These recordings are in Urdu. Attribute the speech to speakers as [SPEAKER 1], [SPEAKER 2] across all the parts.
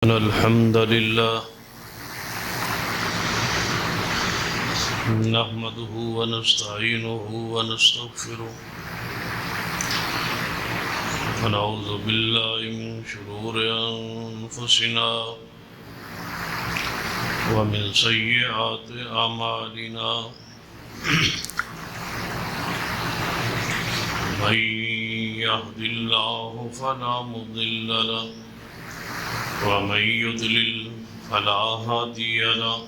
[SPEAKER 1] إن الحمد لله نحمده ونستعينه ونستغفره ونعوذ بالله من شرور أنفسنا ومن سيئات أعمالنا من يهد الله فلا مضل له ومن يضلل فلا هادي له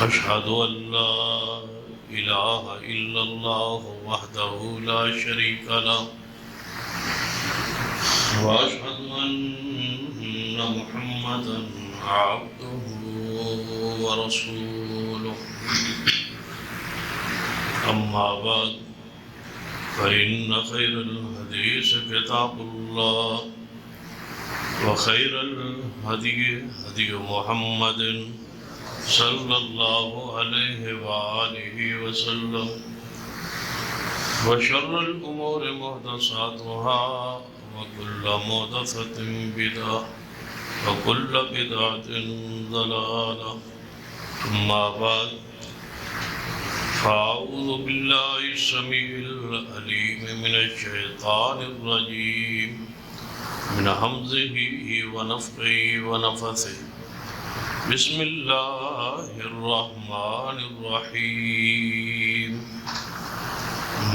[SPEAKER 1] أشهد أن لا إله إلا الله وحده لا شريك له وأشهد أن محمدا عبده ورسوله أما بعد فإن خير الحديث كتاب الله وخير الهدي هدي محمد صلى الله عليه وآله وسلم وشر الأمور محدثاتها وكل محدثة بدعة وكل بدعة ضلالة ثم بعد فأعوذ بالله السميع العليم من الشيطان الرجيم من همزه ونفخه ونفثه بسم الله الرحمن الرحيم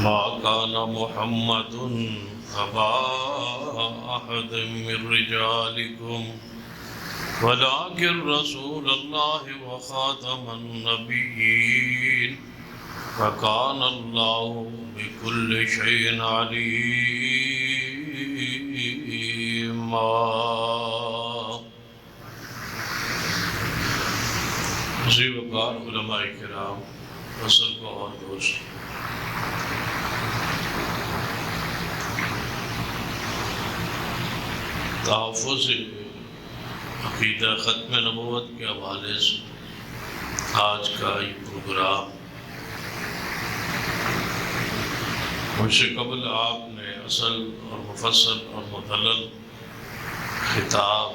[SPEAKER 1] ما كان محمد أبا أحد من رجالكم ولكن رسول الله وخاتم النبيين وكان الله بكل شيء عليم عزیز وقار علماء کرام بزرگ اور دوست، تحفظ عقیدہ ختم نبوت کے حوالے سے آج کا یہ پروگرام مجھ سے قبل آپ نے اصل اور مفصل اور مدلل خطاب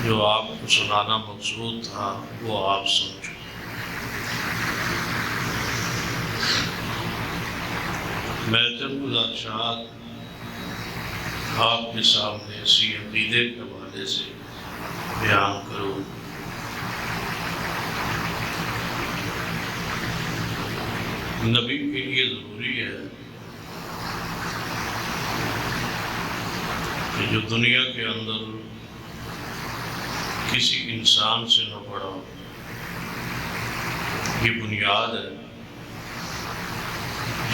[SPEAKER 1] جو آپ کو سنانا مقصود تھا وہ آپ سن چکے۔ میں چند گزارشات آپ کے سامنے اسی عقیدے کے حوالے سے بیان کروں۔ نبی کے لیے ضروری ہے کہ جو دنیا کے اندر کسی انسان سے نہ پڑھا ہو، یہ بنیاد ہے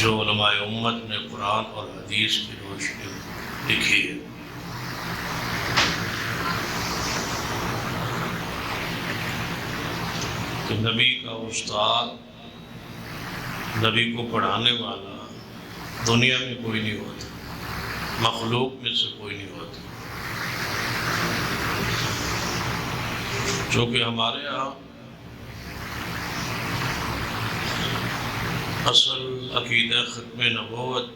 [SPEAKER 1] جو علماء امت نے قرآن اور حدیث کی روشنی لکھی ہے۔ کہ نبی کا استاد، نبی کو پڑھانے والا دنیا میں کوئی نہیں ہوتا، مخلوق میں سے کوئی نہیں ہوتا۔ چونکہ ہمارے یہاں اصل عقیدہ ختم نبوت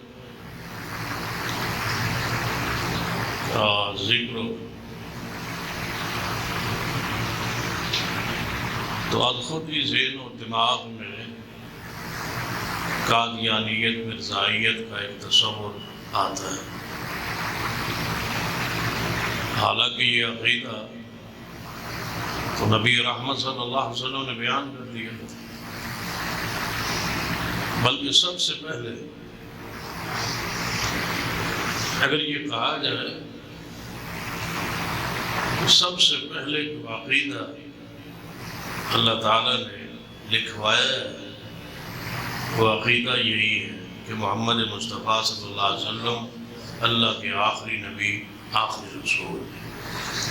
[SPEAKER 1] کا ذکر تو از خود ہی ذہن و دماغ میں قادیانیت، مرزائیت کا ایک تصور آتا ہے۔ حالانکہ یہ عقیدہ تو نبی رحمت صلی اللہ علیہ وسلم نے بیان کر دیا، بلکہ سب سے پہلے اگر یہ کہا جائے کہ سب سے پہلے جو عقیدہ اللہ تعالیٰ نے لکھوایا ہے وہ عقیدہ یہی ہے کہ محمد مصطفیٰ صلی اللہ علیہ وسلم اللہ کے آخری نبی، آخری رسول۔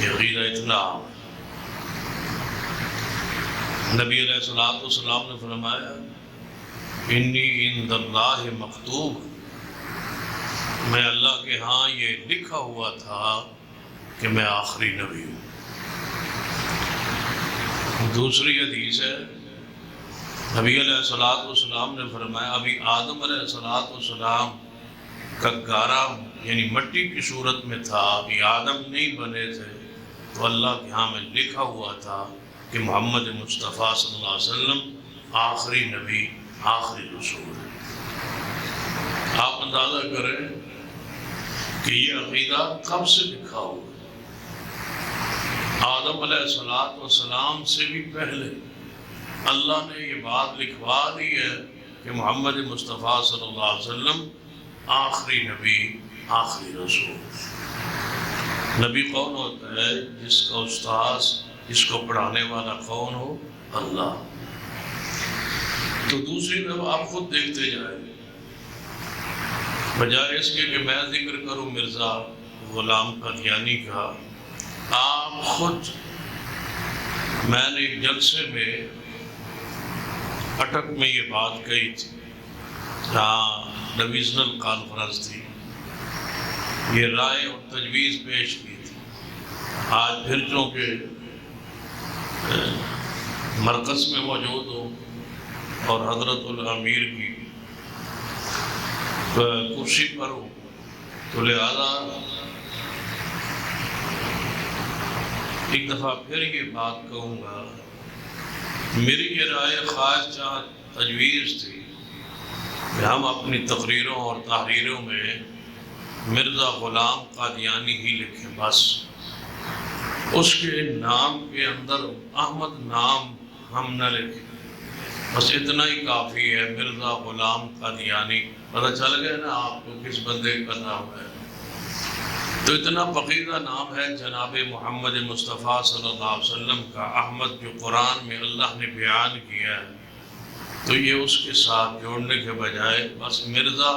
[SPEAKER 1] یہ عقیدہ اتنا عام ہے۔ نبی علیہ السلام نے فرمایا انی عند اللہ مکتوب، میں اللہ کے ہاں یہ لکھا ہوا تھا کہ میں آخری نبی ہوں۔ دوسری حدیث ہے، نبی علیہ السلام نے فرمایا ابھی آدم علیہ السلام کا گارہ یعنی مٹی کی صورت میں تھا، ابھی آدم نہیں بنے تھے، تو اللہ کے ہاں میں لکھا ہوا تھا کہ محمد مصطفیٰ صلی اللہ علیہ وسلم آخری نبی، آخری رسول ہے۔ آپ اندازہ کریں کہ یہ عقیدہ کب سے لکھا ہوا ہے؟ آدم علیہ السلام سے بھی پہلے اللہ نے یہ بات لکھوا دی ہے کہ محمد مصطفیٰ صلی اللہ علیہ وسلم آخری نبی، آخری رسول۔ نبی کون ہوتا ہے؟ جس کا استاذ، جس کو پڑھانے والا کون ہو؟ اللہ۔ تو دوسری طرف آپ خود دیکھتے جائیں، بجائے اس کے کہ میں ذکر کروں مرزا غلام قادیانی کا، آپ خود، میں نے ایک جلسے میں اٹک میں یہ بات کہی تھی، جہاں ڈویژنل کانفرنس تھی، یہ رائے اور تجویز پیش کی تھی۔ آج پھر چونکہ مرکز میں موجود ہوں اور حضرت الامیر کی کرسی پر ہوں، تو لہذا ایک دفعہ پھر یہ بات کہوں گا۔ میری یہ رائے خاص جہاں تجویز تھی کہ ہم اپنی تقریروں اور تحریروں میں مرزا غلام قادیانی ہی لکھیں، بس اس کے نام کے اندر احمد نام ہم نہ لکھیں، بس اتنا ہی کافی ہے، مرزا غلام قادیانی۔ پتہ چل گیا نا آپ کو کس بندے کا نام ہے؟ تو اتنا پقیدہ نام ہے جناب محمد مصطفیٰ صلی اللہ علیہ وسلم کا، احمد جو قرآن میں اللہ نے بیان کیا ہے، تو یہ اس کے ساتھ جوڑنے کے بجائے بس مرزا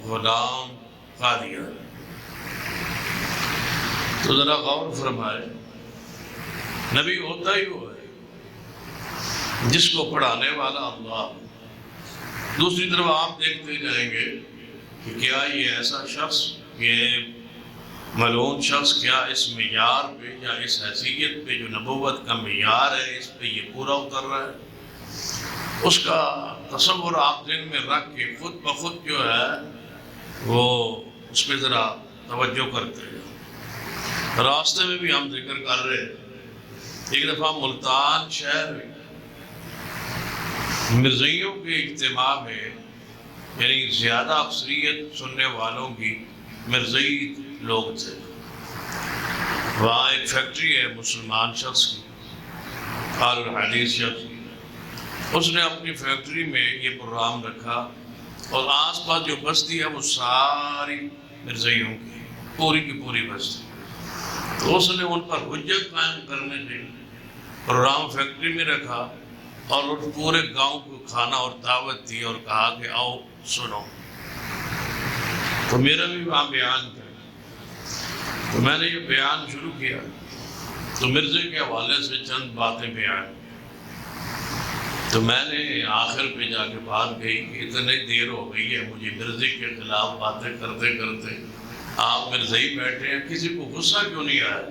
[SPEAKER 1] غلام قادیانی۔ تو ذرا غور فرمائے، نبی ہوتا ہی وہ ہے جس کو پڑھانے والا اللہ۔ دوسری طرف آپ دیکھتے جائیں گے کہ کیا یہ ایسا شخص، یہ ملعون شخص، کیا اس معیار پہ یا اس حیثیت پہ جو نبوت کا معیار ہے اس پہ یہ پورا اتر رہا ہے؟ اس کا تصور آپ ذہن میں رکھ کے خود بخود جو ہے وہ اس پہ ذرا توجہ کرتے ہیں۔ راستے میں بھی ہم ذکر کر رہے ہیں، ایک دفعہ ملتان شہر میں مرزائیوں کے اجتماع میں، یعنی زیادہ اکثریت سننے والوں کی مرزائی لوگ تھے، وہاں ایک فیکٹری ہے مسلمان شخص کی، قال الحدیث شخص کی، اس نے اپنی فیکٹری میں یہ پروگرام رکھا اور آس پاس جو بستی ہے وہ ساری مرزائیوں کی، پوری کی پوری بستی۔ تو اس نے ان پر حجت قائم کرنے کے پروگرام فیکٹری میں رکھا اور اس پورے گاؤں کو کھانا اور دعوت دی اور کہا کہ آؤ سنو۔ تو میرا بھی وہاں بیان کیا، تو میں نے یہ بیان شروع کیا، تو مرزے کے حوالے سے چند باتیں بیان، تو میں نے آخر پہ جا کے بات کہی کہ اتنی دیر ہو گئی ہے مجھے مرزے کے خلاف باتیں کرتے کرتے، آپ مرزائی بیٹھے ہیں، کسی کو غصہ کیوں نہیں آیا؟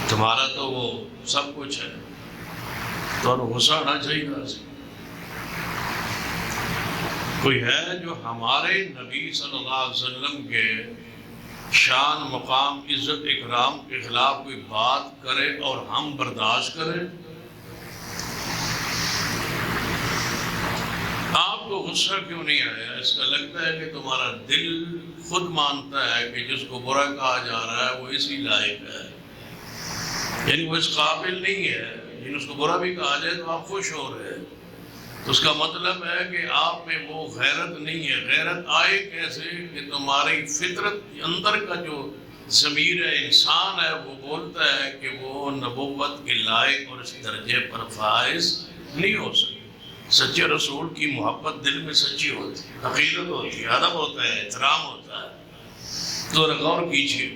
[SPEAKER 1] تمہارا تو وہ سب کچھ ہے، تو غصہ آنا چاہیے تھا۔ کوئی ہے جو ہمارے نبی صلی اللہ علیہ وسلم کے شان، مقام، عزت، اکرام کے خلاف کوئی بات کرے اور ہم برداشت کریں؟ آپ کو غصہ کیوں نہیں آیا؟ اس کا لگتا ہے کہ تمہارا دل خود مانتا ہے کہ جس کو برا کہا جا رہا ہے وہ اسی لائق ہے، یعنی وہ اس قابل نہیں ہے، یعنی اس کو برا بھی کہا جائے تو آپ خوش ہو رہے ہیں۔ تو اس کا مطلب ہے کہ آپ میں وہ غیرت نہیں ہے۔ غیرت آئے کیسے کہ تمہاری فطرت کے اندر کا جو ضمیر ہے، انسان ہے، وہ بولتا ہے کہ وہ نبوت کے لائق اور اس درجے پر فائز نہیں ہو سکے۔ سچے رسول کی محبت دل میں سچی ہوتی ہے، عقیدت ہوتی ہے، ادب ہوتا ہے، احترام ہوتا ہے۔ تو غور کیجیے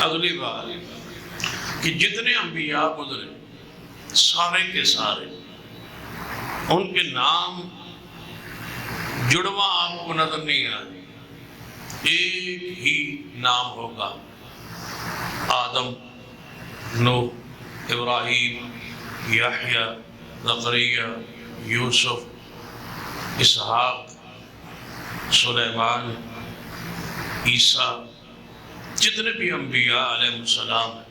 [SPEAKER 1] اگلی بار کہ جتنے انبیاء گزرے سارے کے سارے، ان کے نام جڑواں آپ کو نظر نہیں آئے، ایک ہی نام ہوگا، آدم، نوح، ابراہیم، یحییٰ، زکریا، یوسف، اسحاق، سلیمان، عیسیٰ، جتنے بھی انبیاء علیہ السلام ہیں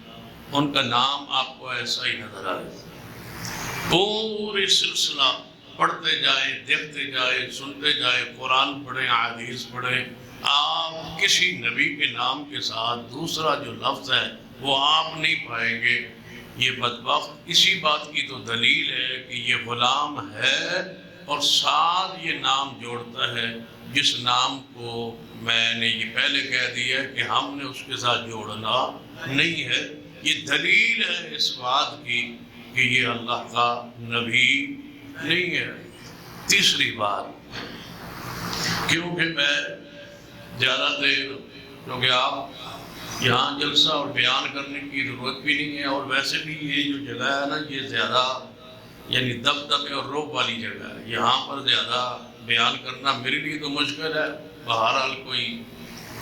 [SPEAKER 1] ان کا نام آپ کو ایسا ہی نظر آئے. پوری سلسلہ پڑھتے جائیں، دیکھتے جائیں، سنتے جائیں، قرآن پڑھیں، حدیث پڑھیں، آپ کسی نبی کے نام کے ساتھ دوسرا جو لفظ ہے وہ آپ نہیں پائیں گے. یہ بدبخت اسی بات کی تو دلیل ہے کہ یہ غلام ہے اور ساتھ یہ نام جوڑتا ہے جس نام کو میں نے یہ پہلے کہہ دیا کہ ہم نے اس کے ساتھ جوڑنا نہیں ہے. یہ دلیل ہے اس بات کی کہ یہ اللہ کا نبی نہیں ہے. تیسری بات، کیونکہ میں زیادہ دیر، کیونکہ آپ یہاں جلسہ اور بیان کرنے کی ضرورت بھی نہیں ہے، اور ویسے بھی یہ جو جگہ ہے نا یہ زیادہ یعنی دبدبے اور روب والی جگہ ہے. یہاں پر زیادہ بیان کرنا میرے لیے تو مشکل ہے. بہرحال کوئی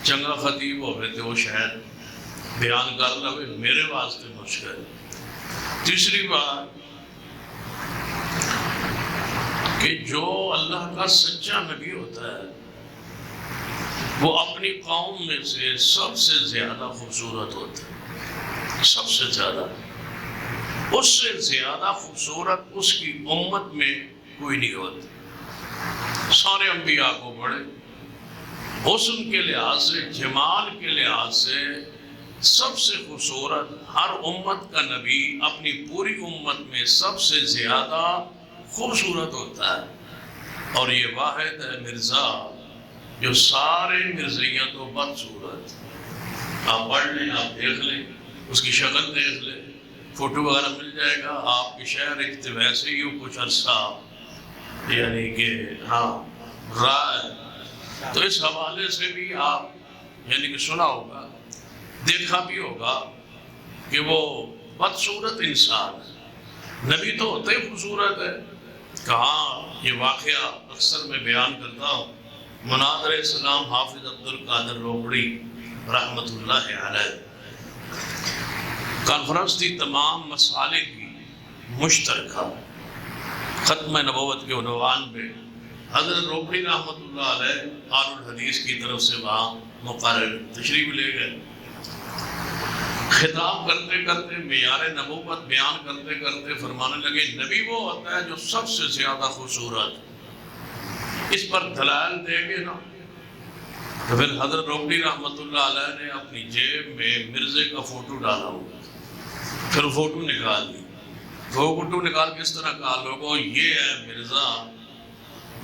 [SPEAKER 1] چنگا خطیب ہوئے تو وہ شاید بیان کر لے، میرے واسطے مشکل. تیسری بات کہ جو اللہ کا سچا نبی ہوتا ہے وہ اپنی قوم میں سے سب سے زیادہ خوبصورت ہوتا ہے. سب سے زیادہ، اس سے زیادہ خوبصورت اس کی امت میں کوئی نہیں ہوتا. سارے انبیاء کو پڑھے، حسن کے لحاظ سے، جمال کے لحاظ سے سب سے خوبصورت ہر امت کا نبی اپنی پوری امت میں سب سے زیادہ خوبصورت ہوتا ہے. اور یہ واحد ہے مرزا جو سارے مرزیاں تو بدصورت. آپ پڑھ لیں، آپ دیکھ لیں، اس کی شکل دیکھ لیں، فوٹو وغیرہ مل جائے گا. آپ کے شہر ایک ویسے ہی ہو کچھ عرصہ یعنی کہ ہاں رائے. تو اس حوالے سے بھی آپ یعنی کہ سنا ہوگا، دیکھا بھی ہوگا کہ وہ بدصورت انسان ہے. نبی تو ہوتا ہی خوبصورت ہے. کہاں یہ واقعہ اکثر میں بیان کرتا ہوں. مناظر اسلام حافظ عبد القادر روکڑی رحمۃ اللہ علیہ کانفرنس تھی تمام مسالے کی مشترکہ ختم نبوت کے عنوان پہ. حضرت روکڑی رحمۃ اللہ علیہ آل الحدیث کی طرف سے وہاں مقرر تشریف لے گئے. خطاب کرتے کرتے معیار نبوت بیان کرتے کرتے فرمانے لگے نبی وہ ہوتا ہے جو سب سے زیادہ خوبصورت. اس پر دلائل دے گے نا. تو پھر حضرت روکڑی رحمۃ اللہ علیہ نے اپنی جیب میں مرزے کا فوٹو ڈالا ہوا، پھر فوٹو نکال لی. فوٹو نکال کے اس طرح کہا لوگوں یہ ہے مرزا،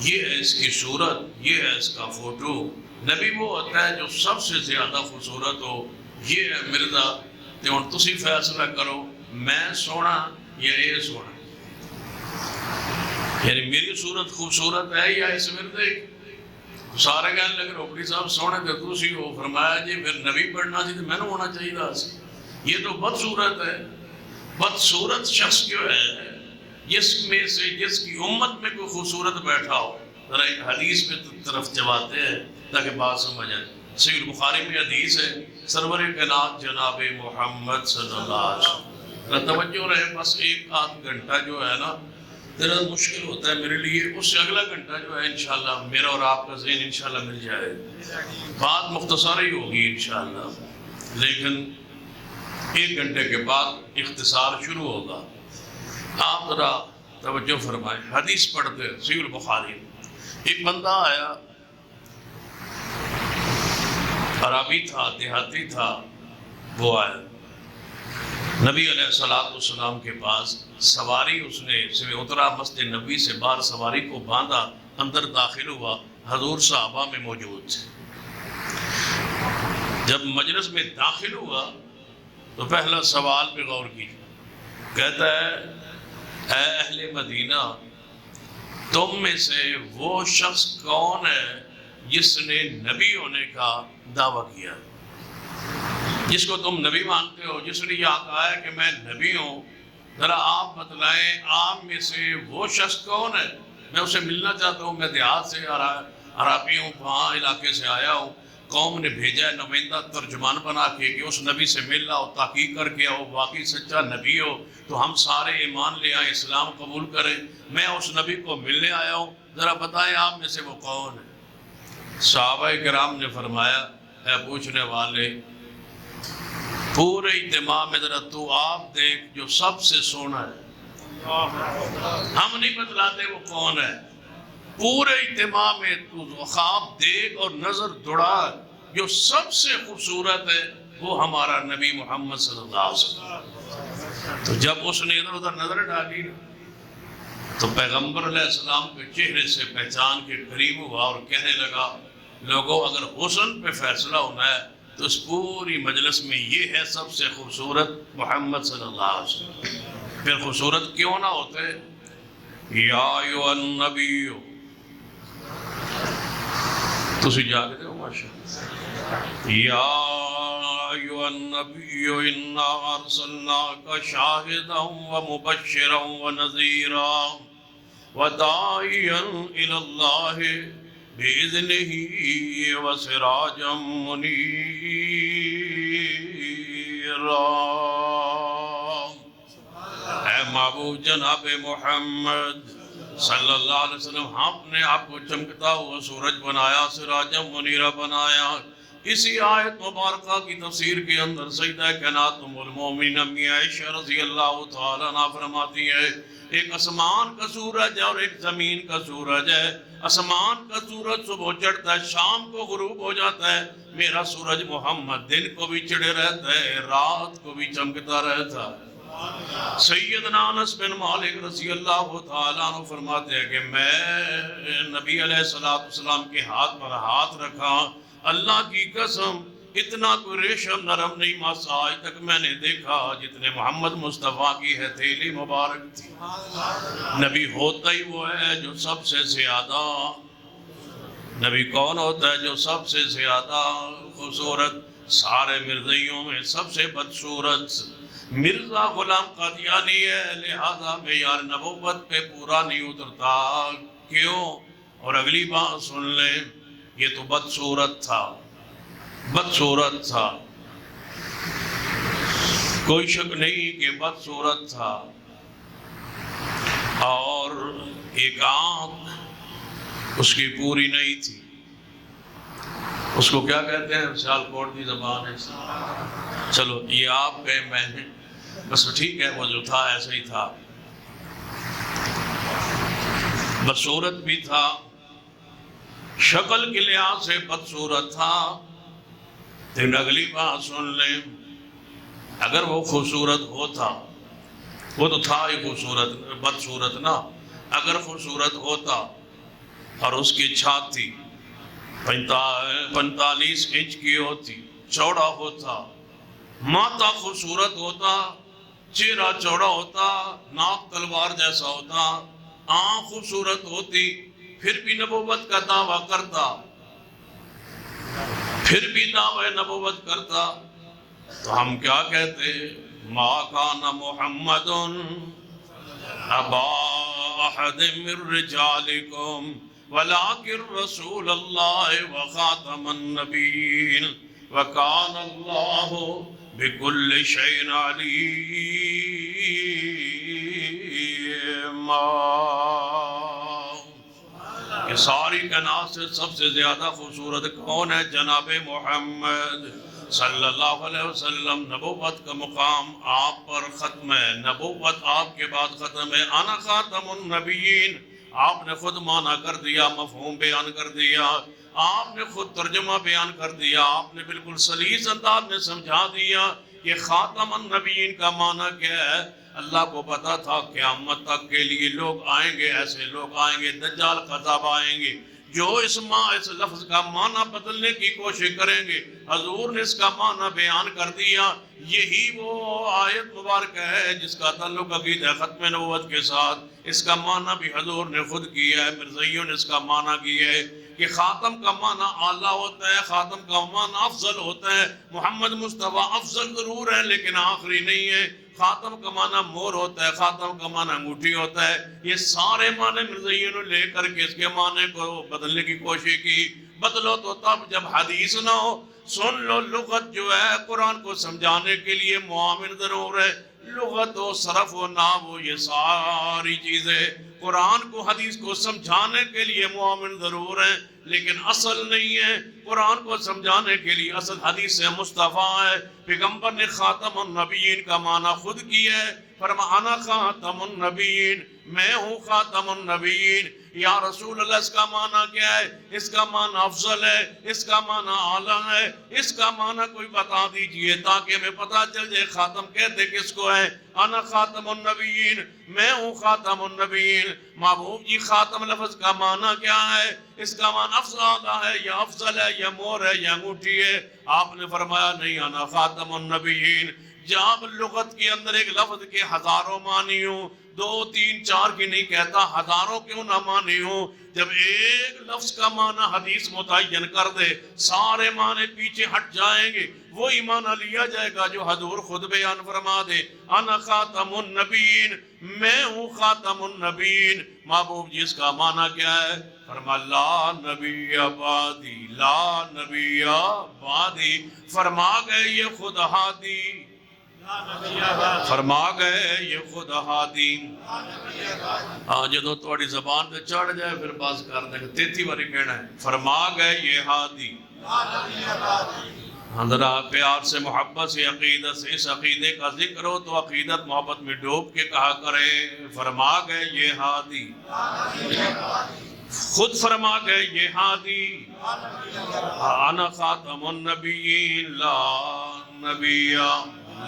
[SPEAKER 1] یہ ہے اس کی صورت، یہ ہے اس کا فوٹو. نبی وہ ہوتا ہے جو سب سے زیادہ خوبصورت ہو. یہ ہے مرزا، تو ہن تسی فیصلہ کرو میں سونا یا یہ سونا. یعنی میری صورت خوبصورت ہے یا اس مرزے کی. سارے کہنے لگے روکڑی صاحب سونے تے تسی ہو. فرمایا جی پھر نبی پڑھنا سی تو میں نے ہونا چاہیے تھا. یہ تو بدصورت ہے. بدصورت شخص جو ہے جس میں سے جس کی امت میں کوئی خوبصورت بیٹھا ہو. ذرا ایک حدیث میں طرف جواتے ہیں تاکہ بات سمجھ آئے. صحیح البخاری میں حدیث ہے سرور کائنات جناب محمد صلی اللہ علیہ وسلم. توجہ رہے، بس ایک آدھ گھنٹہ جو ہے نا ذرا مشکل ہوتا ہے میرے لیے. اس سے اگلا گھنٹہ جو ہے انشاءاللہ میرا اور آپ کا ذہن انشاءاللہ مل جائے. بات مختصر ہی ہوگی انشاءاللہ، لیکن ایک گھنٹے کے بعد اختصار شروع ہوگا. آپ ذرا توجہ فرمائیں. حدیث پڑھتے صحیح البخاری. ایک بندہ آیا، عربی تھا، دیہاتی تھا. وہ آیا نبی علیہ السلام کے پاس. سواری اس نے سے اترا، مسجد نبی سے باہر سواری کو باندھا، اندر داخل ہوا. حضور صحابہ میں موجود تھے. جب مجلس میں داخل ہوا تو پہلا سوال پہ غور کی. کہتا ہے اے اہل مدینہ، تم میں سے وہ شخص کون ہے جس نے نبی ہونے کا دعویٰ کیا، جس کو تم نبی مانتے ہو، جس نے یہ کہا ہے کہ میں نبی ہوں؟ ذرا آپ بتلائیں آپ میں سے وہ شخص کون ہے. میں اسے ملنا چاہتا ہوں. میں دیہات سے عرابی ہوں، وہاں علاقے سے آیا ہوں. قوم نے بھیجا ہے نمائندہ ترجمان بنا کے کہ اس نبی سے مل رہا ہو، تحقیق کر کے ہو، واقعی سچا نبی ہو تو ہم سارے ایمان لے آئیں، اسلام قبول کریں. میں اس نبی کو ملنے آیا ہوں، ذرا بتائیں آپ میں سے وہ کون ہے. صحابہ کرام نے فرمایا اے پوچھنے والے پورے اجتماع میں ذرا تو آپ دیکھ جو سب سے سونا ہے، ہم نہیں بتلاتے وہ کون ہے، پورے اجتماع میں تو خواب دیکھ اور نظر دوڑا جو سب سے خوبصورت ہے وہ ہمارا نبی محمد صلی اللہ علیہ وسلم۔ تو جب اس نے ادھر ادھر نظر ڈالی تو پیغمبر علیہ السلام کے چہرے سے پہچان کے قریب ہوا اور کہنے لگا لوگوں اگر حسن پہ فیصلہ ہونا ہے تو اس پوری مجلس میں یہ ہے سب سے خوبصورت محمد صلی اللہ علیہ وسلم۔ پھر خوبصورت کیوں نہ ہوتے؟ یا ایھا النبی، تسی جاگتے ہو ماشاءاللہ، یا ایھا النبی انا ارسلناک شاہدا ومبشرا ونذیرا وداعیا الی اللہ بِإِذْنِهِ وَسِرَاجًا مُنِيرًا۔ اے معبود جناب محمد صلی اللہ علیہ وسلم، ہم نے آپ کو چمکتا ہوا سورج بنایا، سراجا منیرا بنایا۔ اسی آیت مبارکہ کی تفسیر کے اندر سیدہ کائنات ام المومنین امی عائشہ رضی اللہ تعالیٰ عنہا فرماتی ہے ایک آسمان کا سورج ہے اور ایک زمین کا سورج ہے۔ آسمان کا سورج صبح چڑھتا ہے، شام کو غروب ہو جاتا ہے، میرا سورج محمد دن کو بھی چڑھے رہتا ہے، رات کو بھی چمکتا رہتا ہے۔ سیدنا انس بن مالک رضی اللہ تعالیٰ عنہ فرماتے ہیں کہ میں نبی علیہ السلام کے ہاتھ پر ہاتھ رکھا، اللہ کی قسم اتنا کوئی ریشم نرم نہیں ماسا آج تک میں نے دیکھا جتنے محمد مصطفیٰ کی ہتھیلی مبارک تھی۔ نبی ہوتا ہی وہ ہے جو سب سے زیادہ، نبی کون ہوتا ہے جو سب سے زیادہ خوبصورت، سارے مرزائیوں میں سب سے بدصورت مرزا غلام قادیانی ہے، لہذا معیار نبوت پہ پورا نہیں اترتا۔ کیوں؟ اور اگلی بات سن لیں، یہ تو بدصورت تھا، بدصورت تھا، کوئی شک نہیں کہ بدصورت تھا، اور ایک آنکھ اس کی پوری نہیں تھی۔ اس کو کیا کہتے ہیں سیالکوٹ کی زبان ہے، چلو یہ آپ پہ میں نے بس ٹھیک ہے، وہ جو تھا ایسے ہی تھا، بدصورت بھی تھا، شکل کے لحاظ سے بدصورت تھا۔ لیکن اگلی بات سن لیں، اگر وہ خوبصورت ہوتا، وہ تو تھا ہی خوبصورت، بدصورت نا، اگر خوبصورت ہوتا اور اس کی چھاتی 45 انچ کی ہوتی، چوڑا ہوتا، ماتھا خوبصورت ہوتا، چہرہ چوڑا ہوتا، ناک تلوار جیسا ہوتا، آنکھ خوبصورت ہوتی، پھر بھی نبوت کا دعویٰ کرتا، پھر بھی دعویٰ نبوت کرتا، تو ہم کیا کہتے؟ ما کان محمد ابا احد من رجالکم ولکن رسول اللہ وخاتم النبیین وکان اللہ بکل شیء علیما۔ کہ ساری کائنات سے سب سے زیادہ خوبصورت کون ہے؟ جناب محمد صلی اللہ علیہ وسلم۔ نبوت کا مقام آپ پر ختم ہے، نبوت آپ کے بعد ختم ہے۔ انا خاتم النبیین، آپ نے خود معنی کر دیا، مفہوم بیان کر دیا، آپ نے خود ترجمہ بیان کر دیا، آپ نے بالکل سلیس انداز میں سمجھا دیا کہ خاتم النبیین کا معنی کیا ہے۔ اللہ کو پتا تھا قیامت تک کے لیے لوگ آئیں گے، ایسے لوگ آئیں گے، دجال قذاب آئیں گے جو اس لفظ کا معنی بدلنے کی کوشش کریں گے۔ حضور نے اس کا معنی بیان کر دیا۔ یہی وہ آیت مبارکہ ہے جس کا تعلق عقیدہ ختم نبوت کے ساتھ، اس کا معنی بھی حضور نے خود کیا ہے، مرزائیوں نے اس کا معنی کیا ہے کہ خاتم کا معنی اعلیٰ ہوتا ہے، خاتم کا معنی افضل ہوتا ہے۔ محمد مصطفیٰ افضل ضرور ہے لیکن آخری نہیں ہے۔ خاتم کا معنی مور ہوتا ہے، خاتم کا معنی انگوٹھی ہوتا ہے۔ یہ سارے معنی مرزائیوں نے لے کر کے اس کے معنی کو بدلنے کی کوشش کی۔ بدلو تو تب جب حدیث نہ ہو، سن لو لغت جو ہے قرآن کو سمجھانے کے لیے معاون ضرور ہے، لغت و صرف و نحو یہ ساری چیزیں قرآن کو حدیث کو سمجھانے کے لیے معاون ضرور ہیں۔ لیکن اصل نہیں ہے. قرآن کو سمجھانے کے لیے اصل حدیث مصطفیٰ ہے. پیغمبر نے خاتم النبیین کا معنی خود کیا ہے. فرمایا انا خاتم النبیین، میں ہوں خاتم النبیین. یا رسول اللہ اس کا معنی کیا ہے؟ اس کا معنی افضل ہے، اس کا معنی اعلیٰ ہے، اس کا معنی کوئی بتا دیجئے تاکہ ہمیں پتا چل جائے خاتم کہتے کس کو ہے. انا خاتم النبیین، میں ہوں خاتم النبیین. محبوب جی خاتم لفظ کا معنی کیا ہے؟ اس کا معنی افضل ہے یا افضل ہے یا مور ہے یا انگوٹھی ہے. آپ نے فرمایا نہیں، انا خاتم النبیین. جب لغت کے اندر ایک لفظ کے ہزاروں معنی ہوں، 2 3 4 کی نہیں کہتا، ہزاروں کیوں نہ معنی ہوں. جب ایک لفظ کا معنی حدیث متعین کر دے سارے معنی پیچھے ہٹ جائیں گے. وہی معنی لیا جائے گا جو حضور خود بیان فرما دے. انا خاتم النبیین، میں ہوں خاتم النبیین. محبوب جی اس کا معنی کیا ہے؟ فرما لا نبی بعدی، لا نبی بعدی. فرما گئے یہ خود ہادی، فرما گئے یہ خود ہادی. ہاں جدو تھوڑی زبان پہ چڑھ جائے پھر بس کر دیں گے. 33 باری کہنا ہے فرما گئے یہ ہادی. ذرا پیار سے محبت سے عقیدت سے اس عقیدے کا ذکر ہو تو عقیدت محبت میں ڈوب کے کہا کرے فرما گئے یہ ہادی. خود فرما گئے یہ ہادی. انا خاتم النبیین لا نبی،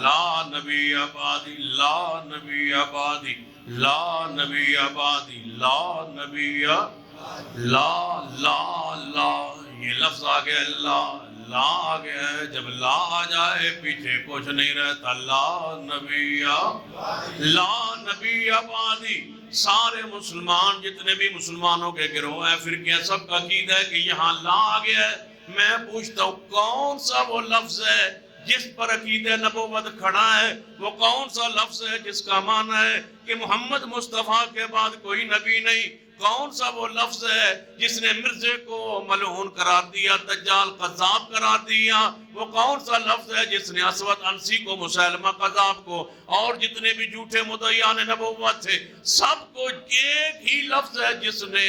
[SPEAKER 1] لا نبی بعدی، لا نبی بعدی، لا نبی بعدی، لا نبی، لا لا لا. یہ لفظ آ گیا اللہ، لا آ گیا ہے. جب لا آ جائے پیچھے کچھ نہیں رہتا. لا نبی، لا نبی بعدی. سارے مسلمان جتنے بھی مسلمانوں کے گروہ ہیں فرقے سب کا عقیدہ ہے کہ یہاں لا آ گیا ہے. میں پوچھتا ہوں کون سا وہ لفظ ہے جس پر عقیدہ نبوت کھڑا ہے؟ وہ کون سا لفظ ہے جس کا معنی ہے کہ محمد مصطفیٰ کے بعد کوئی نبی نہیں؟ کون سا وہ لفظ ہے جس نے مرزے کو ملعون قرار دیا، دجال قذاب قرار دیا؟ وہ کون سا لفظ ہے جس نے اسود انسی کو، مسیلمہ قذاب کو اور جتنے بھی جھوٹے مدعیان نبوت تھے سب کو ایک ہی لفظ ہے جس نے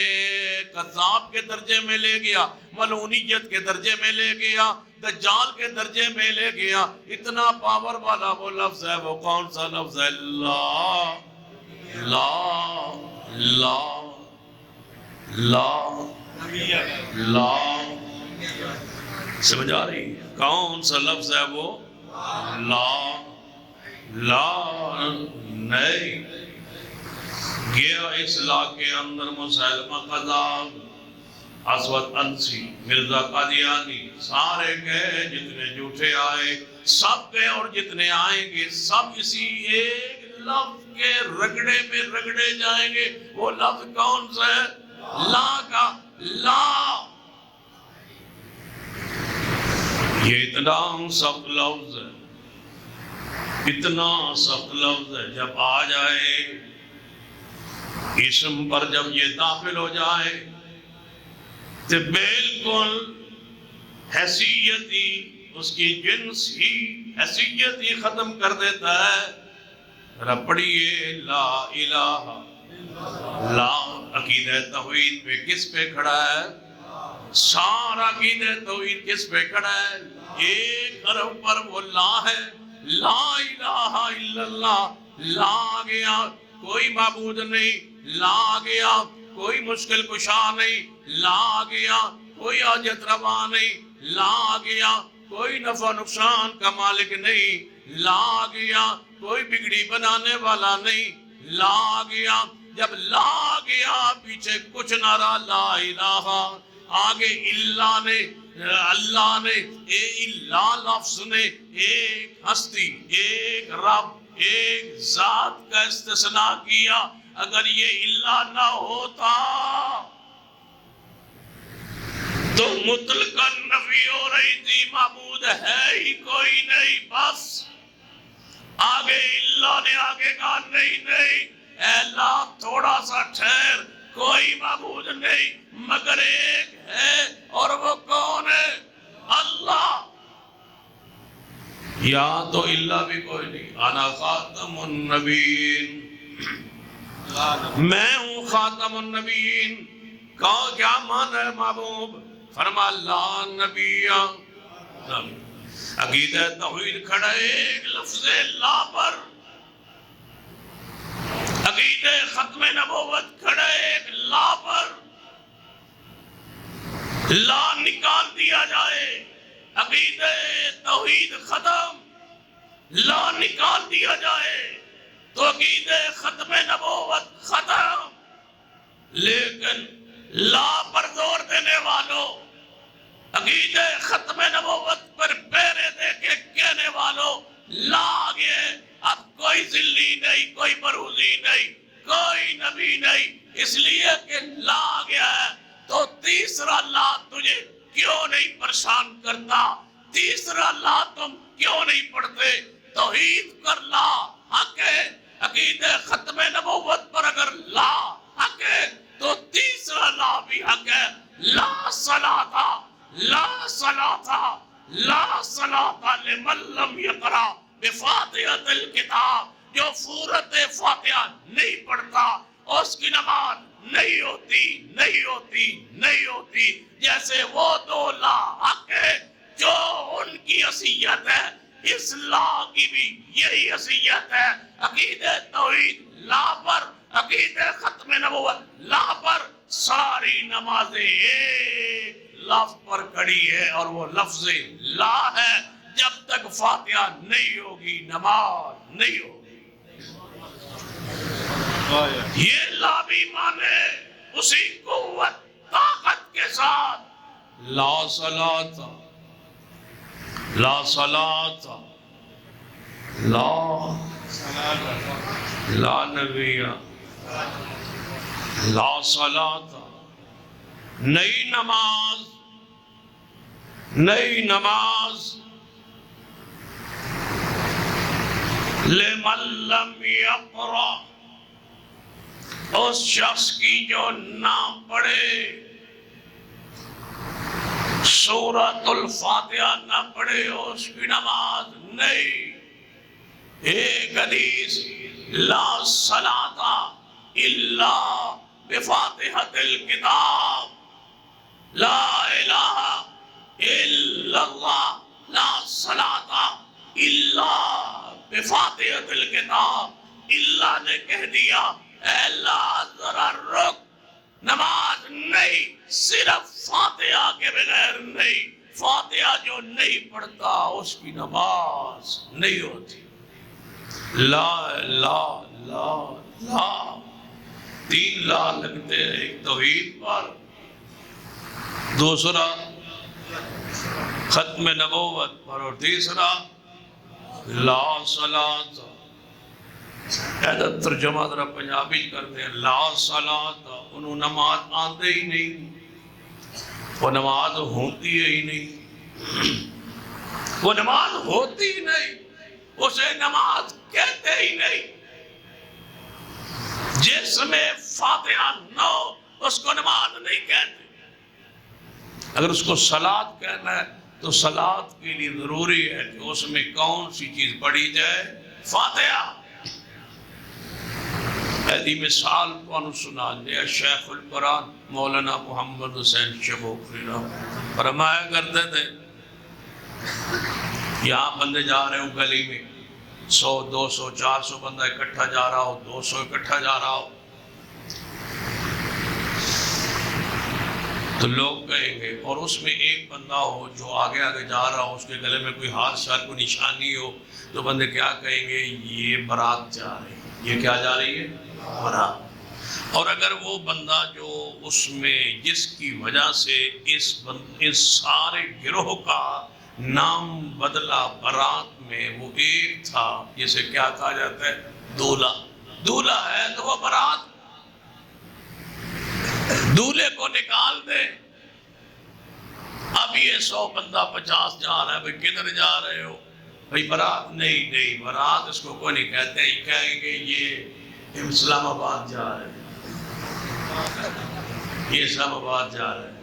[SPEAKER 1] قذاب کے درجے میں لے گیا، ملعونیت کے درجے میں لے گیا، دجال کے درجے میں لے گیا؟ اتنا پاور والا وہ لفظ ہے. وہ کون سا لفظ ہے؟ لا لا لا لا لا. سمجھ آ رہی؟ کون سا لفظ ہے وہ؟ لا لا نہیں. گیا اصلاح کے اندر مسیلمہ قذاب، اسود انسی، مرزا قادیانی، سارے گئے جتنے جھوٹے آئے سب گئے اور جتنے آئیں گے سب اسی ایک لفظ کے رگڑے میں رگڑے جائیں گے. وہ لفظ کون سا ہے؟ لا کا. لا یہ اتنا سخت لفظ ہے، اتنا سخت لفظ ہے. جب آ جائے اسم پر، جب یہ داخل ہو جائے تو بالکل حیثیت ہی اس کی جنس ہی حیثیت ہی ختم کر دیتا ہے. پڑھیے لا الہ لا. عقیدہ توحید پہ کس پہ کھڑا ہے؟ سارا عقیدہ توحید کس پہ کھڑا ہے؟ ایک حرف پر وہ لا ہے. لا الہ الا اللہ. لا گیا کوئی معبود نہیں، لا گیا کوئی مشکل کشا نہیں، لا گیا کوئی حاجت روا نہیں، لا گیا کوئی نفع نقصان کا مالک نہیں، لا گیا کوئی بگڑی بنانے والا نہیں، لا گیا. جب لا گیا پیچھے کچھ نہ رہا. لا الہ آگے اللہ نے، اللہ نے اللہ لفظ نے ایک ہستی، ایک رب، ایک ذات کا استثناء کیا. اگر یہ اللہ نہ ہوتا تو مطلقاً نفی ہو رہی تھی، معبود ہے ہی کوئی نہیں. بس آگے اللہ نے آگے کہا نہیں اے اللہ تھوڑا سا ٹھہر، کوئی معبود نہیں مگر ایک ہے، اور وہ کون ہے؟ اللہ. یا تو اللہ بھی کوئی نہیں. انا خاتم النبیین، میں ہوں خاتم النبیین. کہا کیا مانا ہے محبوب؟ فرما لا نبی، عقیدہ توحید کھڑا ہے ایک لفظ لا پر، عقیدہ ختم نبوت کھڑا ہے ایک لا پر، لا نکال دیا جائے عقیدہ توحید ختم، لا نکال دیا جائے تو عقیدہ ختم نبوت ختم۔ لیکن لا پر زور دینے والوں، عقیدہ ختم نبوت پر پیرے دے کے کہنے والوں، لا آگے اب کوئی ذلی نہیں، کوئی بروزی نہیں، کوئی نبی نہیں، اس لیے کہ لا گیا ہے تو تیسرا لا تجھے کیوں نہیں پریشان کرتا؟ تیسرا لا تم کیوں نہیں پڑھتے؟ توحید کر لا حق ہے، عقیدہ ختم نبوت پر اگر لا حق ہے تو تیسرا لا بھی حق ہے، لا صلاۃ، لا صلاۃ، لا صلاۃ لمن لم یقرأ بفاتحۃ الکتاب، جو سورۃ فاتحہ نہیں پڑھتا اس کی نماز نہیں ہوتی، نہیں ہوتی، نہیں ہوتی۔ جیسے وہ دو لا حق ہے جو ان کی حیثیت ہے، اس لا کی بھی یہی حیثیت ہے۔ عقیدہ توحید لا پر، عقیدہ ختم نبوت لا پر، ساری نمازیں ایک لفظ پر کھڑی ہے اور وہ لفظ لا ہے۔ جب تک فاتحہ نہیں ہوگی نماز نہیں ہوگی۔ یہ لا بھی مانے اسی قوت طاقت کے ساتھ لا صلاۃ، لا صلاۃ، لا نبی، لا صلاۃ، نئی نماز، نئی نماز لمن لم یقرأ، اس شخص کی جو نہ پڑھے سورۃ الفاتحہ، نہ پڑھے اس کی نماز نہیں۔ ایک حدیث لا صلاۃ الا بفاتحۃ الکتاب، لا الہ الا اللہ، لا صلاۃ الا بفاتحۃ الکتاب۔ اللہ نے کہہ دیا اے اللہ ذرا رک، نماز نہیں، صرف فاتحہ کے بغیر نہیں، فاتحہ جو نہیں پڑھتا اس کی نماز نہیں ہوتی۔ لا لا لا لا، تین لا لگتے ہیں، ایک توحید پر، دوسرا ختم نبوت پر، اور تیسرا لا صلاۃ۔ ترجمہ ذرا پنجابی کرتے ہیں، لا صلاۃ، انہوں نماز آتے ہی نہیں، وہ نماز ہوتی ہی نہیں، وہ نماز ہوتی ہی نہیں، اسے نماز کہتے ہی نہیں۔ جس میں فاتحہ نہ ہو اس کو نماز نہیں کہتے۔ اگر اس کو صلاۃ کہنا ہے تو صلاۃ کے لیے ضروری ہے کہ اس میں کون سی چیز پڑھی جائے؟ فاتحہ۔ ایسی مثال کو سنا دیا شیخ القرآن مولانا محمد حسین شبوقی فرمایا کرتے تھے، یہاں بندے جا رہے ہوں گلی میں، 100 200 400 بندہ اکٹھا جا رہا ہو، 200 اکٹھا جا رہا ہو، تو لوگ کہیں گے، اور اس میں ایک بندہ ہو جو آگے آگے جا رہا ہو، اس کے گلے میں کوئی ہاتھ شار کوئی نشانی ہو، تو بندے کیا کہیں گے؟ یہ بارات جا رہی ہے۔ یہ کیا جا رہی ہے؟ بارات۔ اور اگر وہ بندہ جو اس میں جس کی وجہ سے اس سارے گروہ کا نام بدلا بارات میں، وہ ایک تھا جسے کیا کہا جاتا ہے؟ دولہا۔ دولہا ہے تو وہ بارات، دولہے کو نکال دے۔ اب یہ 100 بندہ 50 جا رہا ہے، بھئی کدھر جا رہے ہو؟ بھئی بارات نہیں، نہیں بارات اس کو کوئی نہیں کہتے ہیں، کہیں گے یہ اسلام آباد جا رہے ہیں، یہ اسلام آباد جا رہے ہیں،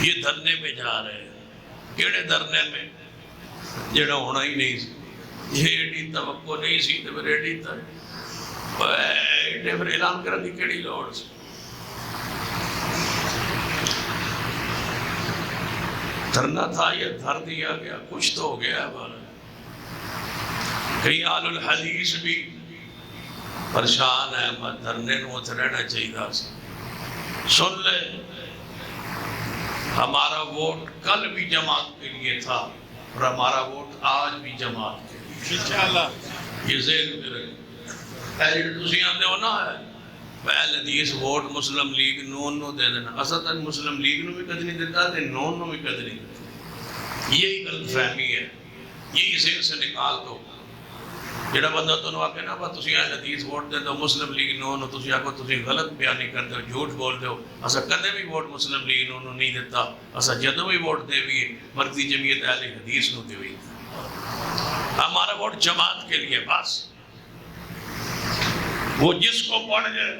[SPEAKER 1] یہ دھرنے میں جا رہے ہیں۔ کیڑے دھرنے میں؟ جڑا ہونا ہی نہیں سی، یہ ایڈی توقع نہیں سی تو پھر ایڈی تک ایڈے پھر اعلان کرنے کی کیڑی لوڑ سی؟ دھرنا تھا یہ دھر دیا گیا، کچھ تو ہو گیا ہے ہمارا۔ کئی آل الحدیث بھی پریشان ہے، مت دھرنے نو تے رہنا چاہیے تھا۔ سن لے، ہمارا ووٹ کل بھی جماعت کے لیے تھا اور ہمارا ووٹ آج بھی جماعت کے لیے انشاءاللہ۔ یہ ذہن میں رکھیں۔ پہلے تسی آندے ہو نا اہل حدیث ووٹ مسلم لیگ نون نو دے دینا، اصل مسلم لیگ نو بھی کدی نہیں دیتا تے نون نو بھی کدی نہیں دیتا۔ یہی غلط فہمی ہے، یہی ذہن سے نکال دو۔ جڑا بندہ تنوں آکے نا بس تسی اہل حدیث ووٹ دے دو مسلم لیگ نون نو، تسی آکو تسی غلط بیانی کر دو، جھوٹ بول دو۔ اسا کدے بھی ووٹ مسلم لیگ نون نو نہیں دیتا، اسا جدوں بھی ووٹ دے بھی مرکزی جمعیت اہل حدیث نو دے ہوئی۔ ہمارا ووٹ جماعت کے لیے بس، وہ جس کو پڑھ جائے،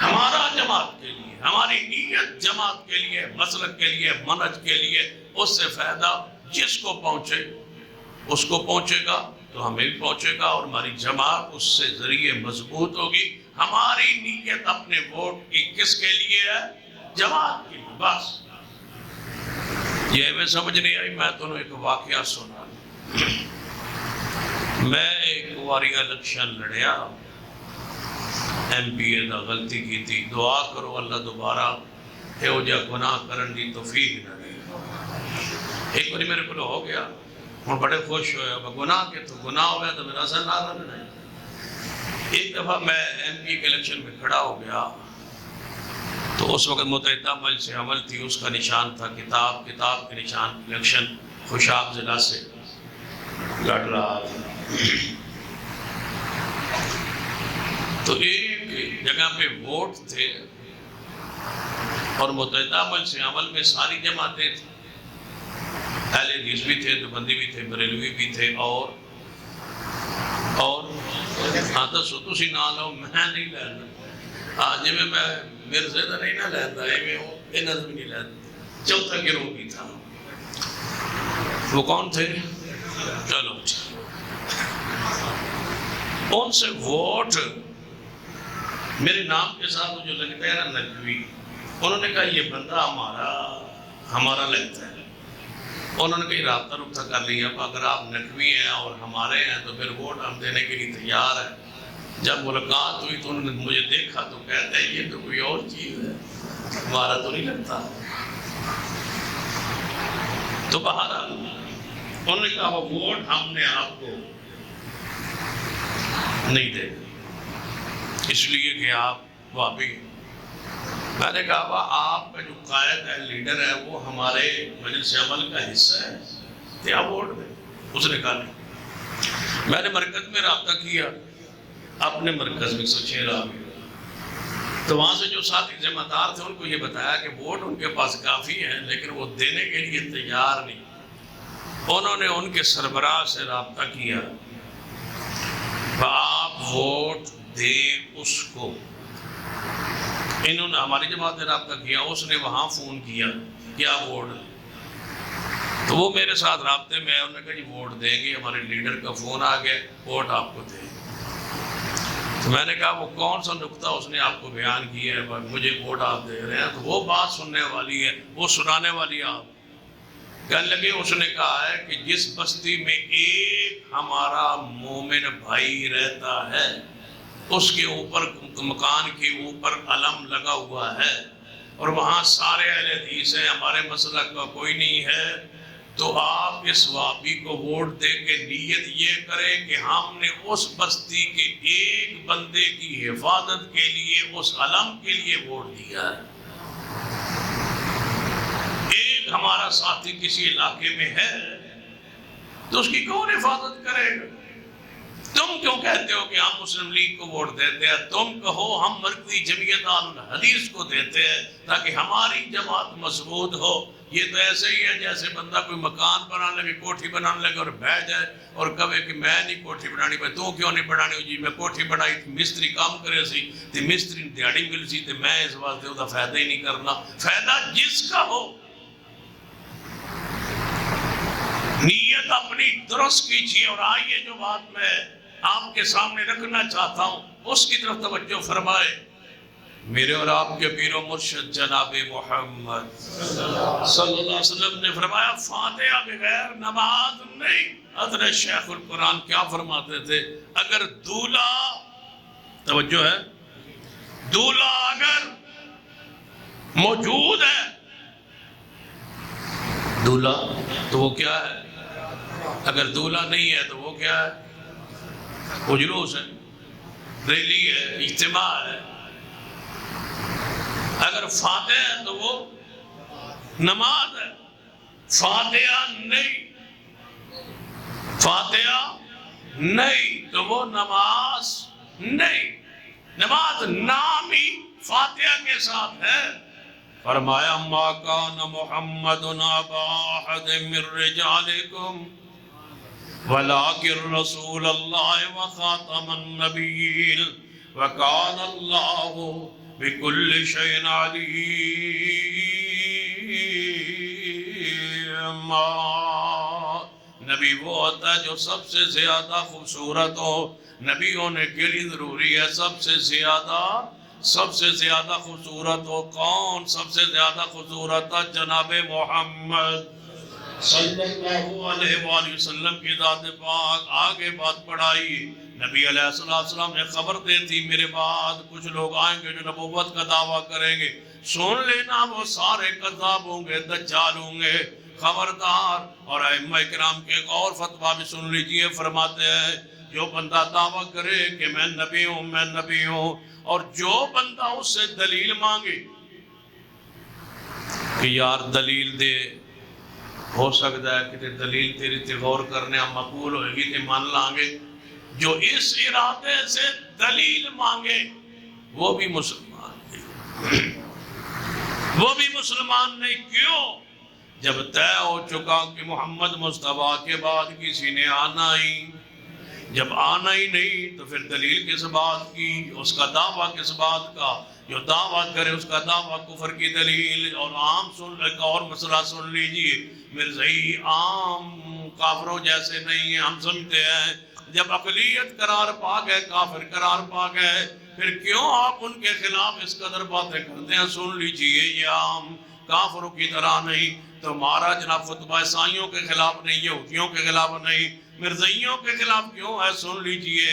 [SPEAKER 1] ہمارا جماعت کے لیے، ہماری نیت جماعت کے لیے، مسلک کے لیے، منہج کے لیے، اس سے فائدہ جس کو پہنچے اس کو پہنچے گا تو ہمیں بھی پہنچے گا، اور ہماری جماعت اس سے ذریعے مضبوط ہوگی۔ ہماری نیت اپنے ووٹ کی کس کے لیے ہے؟ جماعت کے لیے بس۔ یہ میں سمجھ نہیں آئی، میں تمہیں ایک واقعہ سنا۔ میں ایک واری الیکشن لڑیا، ایم پی اے دا غلطی کی تھی، دعا کرو اللہ دوبارہ ہو جا گناہ کرن دی توفیق نہ دے۔ ایک باری میرے کو ہو گیا، ہوں بڑے خوش ہوئے، گناہ کے تو گناہ ہو گیا تو میرا سر نہ رہنا ہے۔ ایک دفعہ میں ایم پی کے الیکشن میں کھڑا ہو گیا تو اس وقت متحدہ مجلس سے عمل تھی، اس کا نشان تھا کتاب کے نشان، الیکشن خوشاب ضلع سے لڑ رہا تھا۔ تو ایک جگہ پہ ووٹ تھے اور متحدہ مجلس عمل میں ساری جماعتیں تھیں، اہل حدیث بھی تھے، دیوبندی بھی تھے، بریلوی بھی تھے، اور ہاں دسو تسی نہ لو، میں نہیں لینا، آج میں میرے سے تو نہیں نہ لینا، یہ نظر بھی نہیں لینا۔ چوتھا گروہ بھی تھا، وہ کون تھے؟ چلو ان سے ووٹ میرے نام کے ساتھ جو لگتا ہے نا نقوی، انہوں نے کہا یہ بندہ ہمارا لگتا ہے۔ انہوں نے کہیں رابطہ رابطہ کر لیا، اگر آپ نقوی ہیں اور ہمارے ہیں تو پھر ووٹ ہم دینے کے لیے تیار ہیں۔ جب ملاقات ہوئی تو انہوں نے مجھے دیکھا تو کہتے ہیں یہ تو کوئی اور چیز ہے، ہمارا تو نہیں لگتا۔ تو بہرحال انہوں نے کہا وہ ووٹ ہم نے آپ کو نہیں دے، اس لیے کہ آپ وابی۔ میں نے کہا آپ کا جو قائد ہے، لیڈر ہے، وہ ہمارے مجلس عمل کا حصہ ہے، کیا ووٹ دیں؟ اس نے کہا نہیں۔ میں نے مرکز میں رابطہ کیا، اپنے مرکز میں 106 آ گئے، تو وہاں سے جو ساتھی ذمہ دار تھے ان کو یہ بتایا کہ ووٹ ان کے پاس کافی ہیں لیکن وہ دینے کے لیے تیار نہیں۔ انہوں نے ان کے سربراہ سے رابطہ کیا، آپ ووٹ دیں اس کو۔ انہوں نے ہماری جماعت نے رابطہ کیا، اس نے وہاں فون کیا کیا ووٹ، تو وہ میرے ساتھ رابطے میں، انہوں نے کہا جی ووٹ دیں گے، ہمارے لیڈر کا فون آ گیا، ووٹ آپ کو دیں گے۔ تو میں نے کہا وہ کون سا نقطہ اس نے آپ کو بیان کیا ہے مجھے ووٹ آپ دے رہے ہیں؟ تو وہ بات سننے والی ہے، وہ سنانے والی آپ کہنے لگے۔ اس نے کہا ہے کہ جس بستی میں ایک ہمارا مومن بھائی رہتا ہے، اس کے اوپر مکان کے اوپر علم لگا ہوا ہے اور وہاں سارے اہل حدیث ہیں، ہمارے مسلک کا کوئی نہیں ہے، تو آپ اس وابی کو ووٹ دے کے نیت یہ کریں کہ ہم نے اس بستی کے ایک بندے کی حفاظت کے لیے اس علم کے لیے ووٹ دیا ہے۔ ایک ہمارا ساتھی کسی علاقے میں ہے تو اس کی کون حفاظت کرے گا؟ تم کیوں کہتے ہو کہ ہم مسلم لیگ کو ووٹ دیتے ہیں؟ تم کہو ہم مرکزی جمعیت الحدیث کو دیتے ہیں تاکہ ہماری جماعت مضبوط ہو۔ یہ تو ایسے ہی ہے جیسے بندہ کوئی مکان بنانے لگے، کوٹھی بنانے لگے اور بیٹھ جائے اور کہے کہ میں نہیں کوٹھی بنانی، میں تو کیوں نہیں بنانی؟ جی میں کوٹھی بنائی تھی، مستری کام کرے سی تے مستری دیہڑی مل سی تے میں اس واسطے وہ فائدہ ہی نہیں کرنا۔ فائدہ جس کا ہو، نیت اپنی درست کیجیے۔ اور آئیے جو بات میں آپ کے سامنے رکھنا چاہتا ہوں اس کی طرف توجہ فرمائے۔ میرے اور آپ کے پیر و مرشد جناب محمد صلی اللہ علیہ وسلم نے فرمایا فاتحہ بغیر نماز نہیں۔ حضرت شیخ القرآن کیا فرماتے تھے؟ اگر دولہا، توجہ ہے، دولہا اگر موجود ہے، دولہا تو وہ کیا ہے؟ اگر دولہا نہیں ہے تو وہ کیا ہے؟ وہ جلوس ہے، ریلی ہے، اجتماع ہے۔ اگر فاتحہ ہے تو وہ نماز ہے، فاتحہ نہیں، فاتحہ نہیں تو وہ نماز نہیں۔ نماز نام ہی فاتحہ کے ساتھ ہے۔ فرمایا ما کان محمد ابا احد من رجالکم ولکن رسول اللہ وخاتم النبیین وکان اللہ بکل شیء علیم۔ نبی وہ ہوتا ہے جو سب سے زیادہ خوبصورت ہو۔ نبی ہونے کے لیے ضروری ہے سب سے زیادہ خوبصورت ہو۔ کون سب سے زیادہ خوبصورت ہے؟ جناب محمد صلی اللہ علیہ وآلہ وسلم کی ذات پاک۔ آگے بات پڑھائی، نبی علیہ السلام نے خبر دی تھی میرے بعد کچھ لوگ آئیں گے جو نبوت کا دعویٰ کریں گے، سن لینا وہ سارے کذاب ہوں گے، دجال ہوں گے، خبردار۔ اور ائمہ کرام کے ایک اور فتویٰ بھی سن لیجئے، فرماتے ہیں جو بندہ دعویٰ کرے کہ میں نبی ہوں، اور جو بندہ اس سے دلیل مانگے کہ یار دلیل دے، ہو سکتا ہے کہ دلیل تیری تے غور کرنے ہم مقبول ہوئے گی تے مان لانگے، جو اس ارادے سے دلیل مانگے وہ بھی مسلمان نہیں، وہ بھی مسلمان نہیں۔ کیوں؟ جب طے ہو چکا کہ محمد مصطفیٰ کے بعد کسی نے آنا ہی، جب آنا ہی نہیں تو پھر دلیل کس بات کی، اس کا دعویٰ کس بات کا؟ جو دعویٰ کرے اس کا دعویٰ کفر کی دلیل۔ اور عام اور مسئلہ سن لیجئے، مرزائی عام کافروں جیسے نہیں ہیں، ہم سمجھتے ہیں جب اقلیت قرار پا گئے، کافر قرار پا گئے، پھر کیوں آپ ان کے خلاف اس قدر باتیں کرتے ہیں؟ سن لیجئے، یہ عام کافروں کی طرح نہیں۔ تو ہمارا جناب خطبہ عیسائیوں کے خلاف نہیں، یہودیوں کے خلاف نہیں، مرزائیوں کے خلاف کیوں ہے؟ سن لیجئے،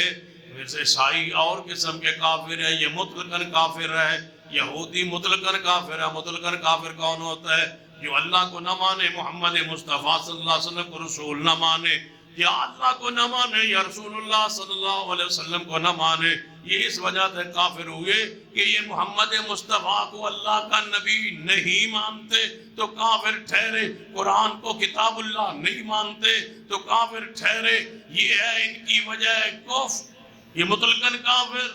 [SPEAKER 1] مرزا عیسائی اور قسم کے کافر ہے، یہ مطلقاً کافر ہے، یہودی مطلقاً کافر ہے۔ مطلقاً کافر کون ہوتا ہے؟ جو اللہ کو نہ مانے، محمد مصطفیٰ صلی اللہ علیہ وسلم کو رسول نہ مانے، یا اللہ کو نہ مانے یا رسول اللہ صلی اللہ علیہ وسلم کو نہ مانے۔ یہ اس وجہ سے کافر ہوئے کہ یہ محمد مصطفیٰ کو اللہ کا نبی نہیں مانتے تو کافر ٹھہرے، قرآن کو کتاب اللہ نہیں مانتے تو کافر ٹھہرے۔ یہ ہے ان کی وجہ کفر، یہ مطلقاً کافر،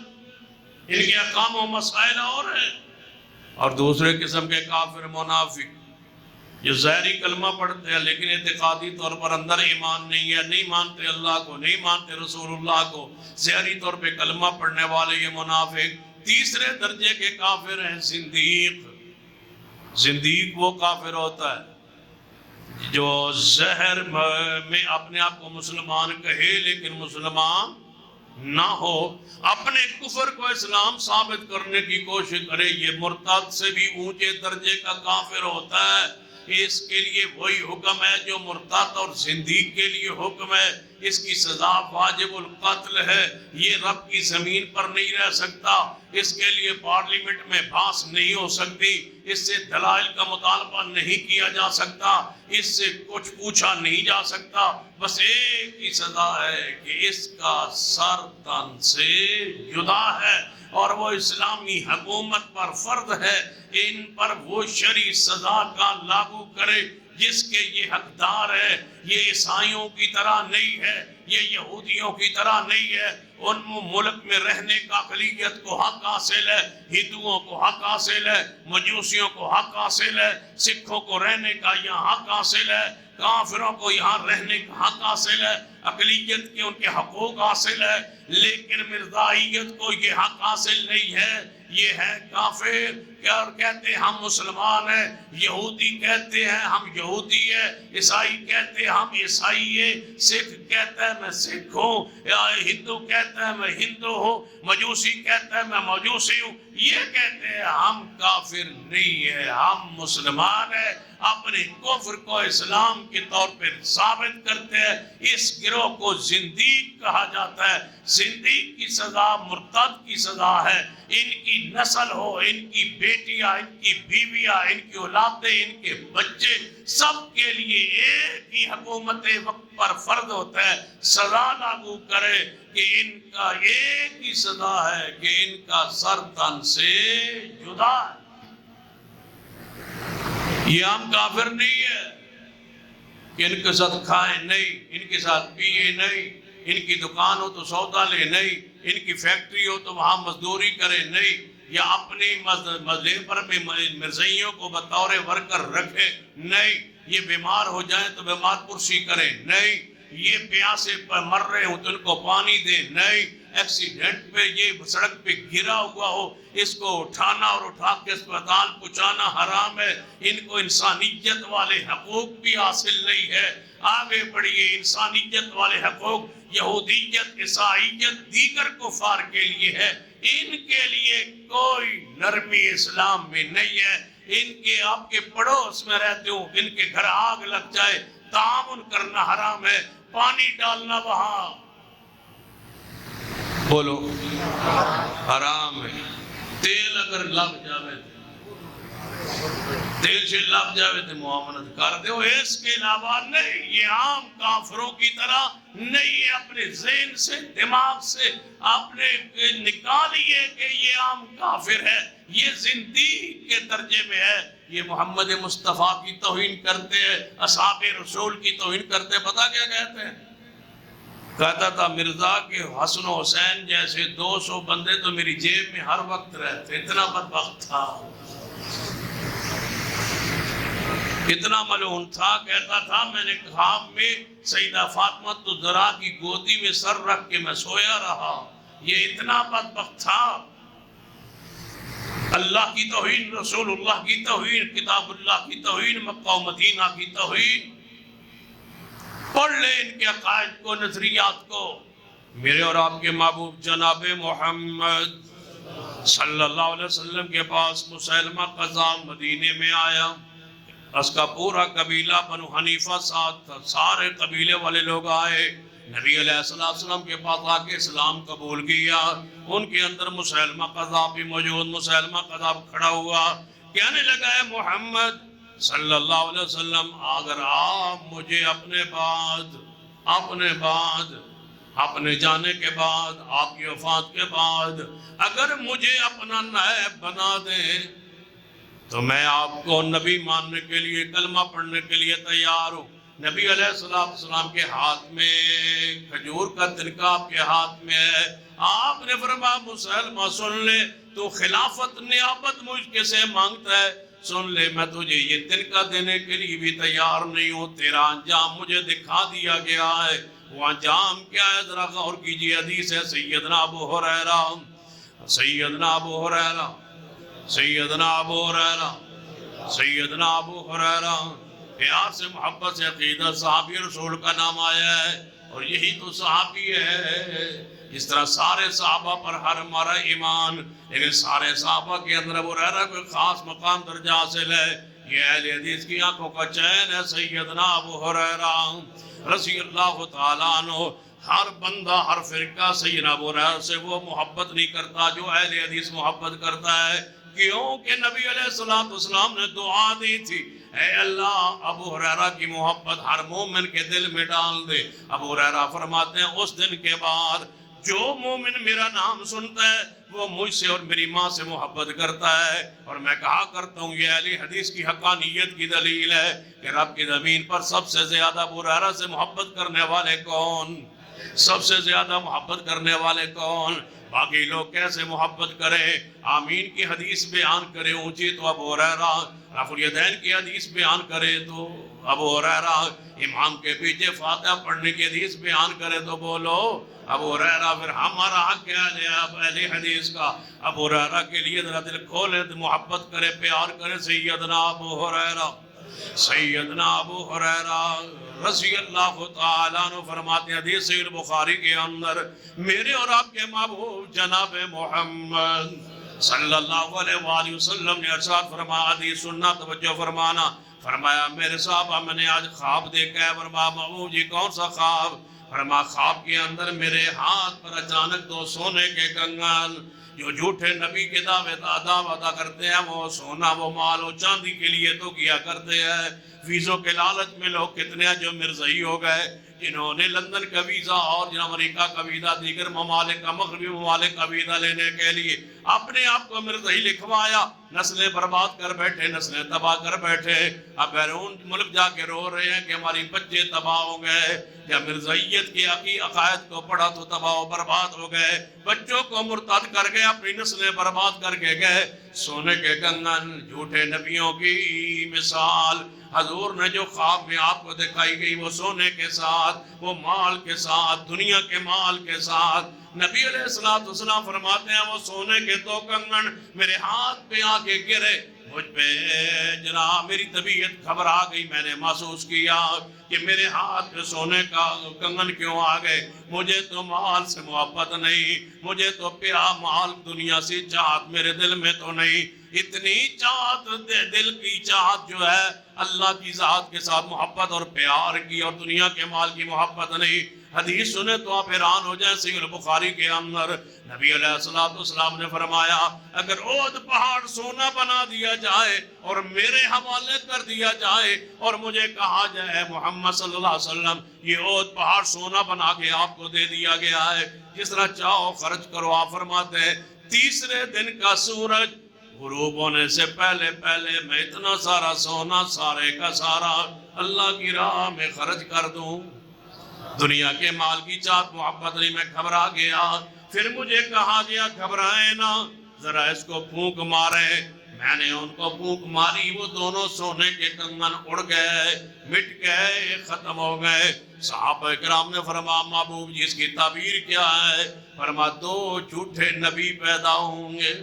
[SPEAKER 1] ان کے احکام و مسائل اور ہیں۔ اور دوسرے قسم کے کافر منافق جو ظاہری کلمہ پڑھتے ہیں لیکن اعتقادی طور پر اندر ایمان نہیں ہے، نہیں مانتے اللہ کو، نہیں مانتے رسول اللہ کو، ظاہری طور پہ کلمہ پڑھنے والے یہ منافق۔ تیسرے درجے کے کافر ہیں زندیق۔ زندیق وہ کافر ہوتا ہے جو ظاہر میں اپنے آپ کو مسلمان کہے لیکن مسلمان نہ ہو، اپنے کفر کو اسلام ثابت کرنے کی کوشش کرے، یہ مرتد سے بھی اونچے درجے کا کافر ہوتا ہے۔ اس کے لیے وہی حکم ہے جو مرتد اور زندیق کے لیے حکم ہے، اس کی سزا واجب القتل ہے۔ یہ رب کی زمین پر نہیں رہ سکتا، اس کے لیے پارلیمنٹ میں بحث نہیں ہو سکتی، اس سے دلائل کا مطالبہ نہیں کیا جا سکتا، اس سے کچھ پوچھا نہیں جا سکتا۔ بس ایک ہی سزا ہے کہ اس کا سر تن سے جدا ہے، اور وہ اسلامی حکومت پر فرض ہے ان پر وہ شرعی سزا کا لاگو کرے جس کے یہ حقدار ہے۔ یہ عیسائیوں کی طرح نہیں ہے، یہ یہودیوں کی طرح نہیں ہے۔ ان ملک میں رہنے کا اقلیت کو حق حاصل ہے، ہندوؤں کو حق حاصل ہے، مجوسیوں کو حق حاصل ہے، سکھوں کو رہنے کا یہاں حق حاصل ہے، کافروں کو یہاں رہنے کا حق حاصل ہے، اقلیت کے ان کے حقوق حاصل ہے، لیکن مرزائیت کو یہ حق حاصل نہیں ہے۔ یہ ہے کافر کہتے ہیں ہم مسلمان ہیں، یہودی کہتے ہیں ہم یہودی ہیں، عیسائی کہتے ہیں ہم عیسائی ہیں، سکھ کہتا ہے میں سکھ ہوں، ہندو کہتا ہے میں ہندو ہوں، مجوسی کہتا ہے میں مجوسی ہوں. یہ کہتے ہیں ہم کافر نہیں ہیں، ہم مسلمان ہیں. اپنے کفر کو اسلام کے طور پر ثابت کرتے ہیں. اس گروہ کو زندیق کہا جاتا ہے. زندیق کی سزا مرتد کی سزا ہے. ان کی نسل ہو، ان کی بیٹیاں، ان کی بیویاں، ان کی اولادیں، ان کے بچے، سب کے لیے ایک ہی حکومت وقت پر فرض ہوتا ہے سزا لاگو کرے کہ ان کا ایک ہی سزا ہے کہ ان کا سر تن سے جدا ہے. یہ ہم کافر نہیں ہے کہ ان کے ساتھ کھائیں نہیں، ان کے ساتھ پیئے نہیں، ان کی دکان ہو تو سودا لے نہیں، ان کی فیکٹری ہو تو وہاں مزدوری کرے نہیں، یا اپنی لیبر میں مرزائیوں کو بطور ورکر رکھے نہیں. یہ بیمار ہو جائیں تو بیمار پرسی کرے نہیں. یہ پیاسے پر مر رہے ہوں تو ان کو پانی دے نہیں. ایکسیڈنٹ پہ یہ سڑک پہ گرا ہوا ہو اس کو اٹھانا اور اٹھا کے اسپتال پہنچانا حرام ہے. ان کو انسانیت والے حقوق بھی حاصل نہیں ہے. آگے بڑھیے. انسانیت والے حقوق یہودیت، عیسائیت، دیگر کفار کے لیے ہے. ان کے لیے کوئی نرمی اسلام میں نہیں ہے. ان کے آپ کے پڑوس میں رہتے ہوں، ان کے گھر آگ لگ جائے، تعاون کرنا حرام ہے. پانی ڈالنا وہاں بولو حرام ہے. تیل اگر لگ جاوے تیل سے لگ جاوے تو معاملت کر دے. اس کے علاوہ نہیں. یہ عام کافروں کی طرح نہیں ہے. اپنے ذہن سے، دماغ سے اپنے نکالیے کہ یہ عام کافر ہے، یہ زندیق کے درجے میں ہے. یہ محمد مصطفیٰ کی توہین کرتے ہیں، اصحاب رسول کی توہین کرتے. پتہ کیا کہتے ہیں؟ کہتا تھا مرزا کے حسن و حسین جیسے 200 بندے تو میری جیب میں ہر وقت رہتے. اتنا بدبخت تھا، اتنا ملعون تھا. کہتا تھا میں نے خواب میں سیدہ فاطمہ الزہرا کی گودی میں سر رکھ کے میں سویا رہا. یہ اتنا بدبخت تھا. اللہ کی توہین، رسول اللہ کی توہین، کتاب اللہ کی توہین، مکہ و مدینہ کی توہین. پڑھ لے ان کے عقائد کو، نظریات کو. میرے اور آپ کے محبوب جناب محمد صلی اللہ علیہ وسلم کے پاس مسیلمہ قذاب مدینے میں آیا. اس کا پورا قبیلہ بنو حنیفہ ساتھ تھا. سارے قبیلے والے لوگ آئے. نبی علیہ السلام کے پاس آ کے اسلام قبول کیا. ان کے اندر مسیلمہ قذاب بھی موجود. مسیلمہ قذاب کھڑا ہوا، کہنے لگا ہے محمد صلی اللہ علیہ وسلم، اگر آپ مجھے اپنے جانے کے بعد، آپ کی وفات کے بعد اگر مجھے اپنا نائب بنا دیں تو میں آپ کو نبی ماننے کے لیے، کلمہ پڑھنے کے لیے تیار ہوں. نبی علیہ السلام کے ہاتھ میں کھجور کا تنکا آپ کے ہاتھ میں ہے. آپ نے فرمایا مسلمہ سن لے، تو خلافت نیابت مجھ کے سے مانگتا ہے، سن لے میں تجھے یہ تنکا دینے کے لیے بھی تیار نہیں ہوں. تیرا انجام مجھے دکھا دیا گیا ہے. وہ انجام کیا ہے ذرا غور کیجئے. حدیث ہے سیدنا ابو ہریرہ پیار سے، محبت سے عقیدت صحابی رسول کا نام آیا ہے. اور یہی تو صحابی ہے. جس طرح سارے صحابہ پر ہر ہمارا ایمان، لیکن سارے صحابہ کے اندر ابو ہریرہ کوئی خاص مقام درجہ حاصل ہے. یہ اہل حدیث کی آنکھوں کا چین ہے سیدنا ابو ہریرہ رضی اللہ تعالیٰ عنہ. ہر بندہ، ہر فرقہ سیدنا ابو ہریرہ سے وہ محبت نہیں کرتا جو اہل حدیث محبت کرتا ہے. کیوں کہ نبی علیہ السلام نے دعا دی تھی، اے اللہ ابو ہریرہ کی محبت ہر مومن کے دل میں ڈال دے. ابو ہریرہ فرماتے ہیں اس دن کے بعد جو مومن میرا نام سنتا ہے وہ مجھ سے اور میری ماں سے محبت کرتا ہے. اور میں کہا کرتا ہوں یہ اہل حدیث کی حقانیت کی دلیل ہے کہ رب کی زمین پر سب سے زیادہ ابو ہریرہ سے محبت کرنے والے کون؟ سب سے زیادہ محبت کرنے والے کون؟ باقی لوگ کیسے محبت کریں. آمین کی حدیث بیان کرے اونچی تو ابو ہریرہ، رفع الیدین کی حدیث بیان کرے تو ابو ہریرہ، امام کے پیچھے فاتحہ پڑھنے کی حدیث بیان کرے تو بولو ابو ہریرہ. پھر ہمارا حق کیا ہے اہل حدیث کا؟ ابو ہریرہ کے لیے ذرا دل کھولے، محبت کرے، پیار کرے. سیدنا ابو ہریرہ، سیدنا ابو ہریرہ رضی اللہ تعالیٰ عنہ فرماتے ہیں حدیث صحیح بخاری کے اندر، میرے اور آپ کے محبوب جناب محمد صلی اللہ علیہ وآلہ وسلم نے ارشاد فرمایا، حدیث سننا توجہ فرمانا، فرمایا میرے صحابہ میں نے آج خواب دیکھا ہے. فرمایا محبوب جی کون سا خواب؟ فرمایا خواب کے اندر میرے ہاتھ پر اچانک دو سونے کے کنگن، جو جھوٹے نبی کے دعویٰ کرتے ہیں وہ سونا وہ مال و چاندی کے لیے تو کیا کرتے ہیں. ویزوں کے لالچ میں لوگ کتنے ہیں جو مرزئی ہو گئے، جنہوں نے لندن کا ویزا اور امریکہ کا ویزا، دیگر ممالک کا، مغربی ممالک کا ویزا لینے کے لیے اپنے آپ کو مرزئی لکھوایا، نسلیں برباد کر بیٹھے، نسلیں تباہ کر بیٹھے. اب بیرون ملک جا کے رو رہے ہیں کہ ہماری بچے تباہ ہو گئے. جب مرزائیت کے عقائد کو پڑھا تو تباہ و برباد ہو گئے، بچوں کو مرتد کر گئے، اپنی نسلیں برباد کر کے گئے. سونے کے کنگن، جھوٹے نبیوں کی مثال حضور نے جو خواب میں آپ کو دکھائی گئی، وہ سونے کے ساتھ، وہ مال کے ساتھ، دنیا کے مال کے ساتھ. نبی علیہ السلام فرماتے ہیں وہ سونے کے دو کنگن میرے ہاتھ پہ آ کے گرے، مجھ پہ جناب میری طبیعت گھبرا گئی. میں نے محسوس کیا کہ میرے ہاتھ پہ سونے کا کنگن کیوں آ گئے. مجھے تو مال سے محبت نہیں، مجھے تو مال دنیا سے چاہت میرے دل میں تو نہیں. اتنی چاہت، دل کی چاہت جو ہے اللہ کی ذات کے ساتھ محبت اور پیار کی، اور دنیا کے مال کی محبت نہیں. حدیث سنے تو آپ حیران ہو جائیں. صحیح البخاری کے اندر نبی علیہ السلام نے فرمایا اگر احد پہاڑ سونا بنا دیا جائے اور میرے حوالے کر دیا جائے اور مجھے کہا جائے محمد صلی اللہ علیہ وسلم یہ احد پہاڑ سونا بنا کے آپ کو دے دیا گیا ہے، جس طرح چاہو خرچ کرو. آپ فرماتے ہیں تیسرے دن کا سورج غروب ہونے سے پہلے میں اتنا سارا سونا سارے کا سارا اللہ کی راہ میں خرچ کر دوں. دنیا کے مال کی چاہت محبت نہیں، میں گھبرا گیا. پھر مجھے کہا گیا گھبرائے نہ، ذرا اس کو پھونک مارے. میں نے ان کو پھونک ماری، وہ دونوں سونے کے کنگن اڑ گئے، مٹ گئے، ختم ہو گئے. صحابہ کرام نے فرمایا محبوب جی اس کی تعبیر کیا ہے؟ فرمایا دو جھوٹے نبی پیدا ہوں گے،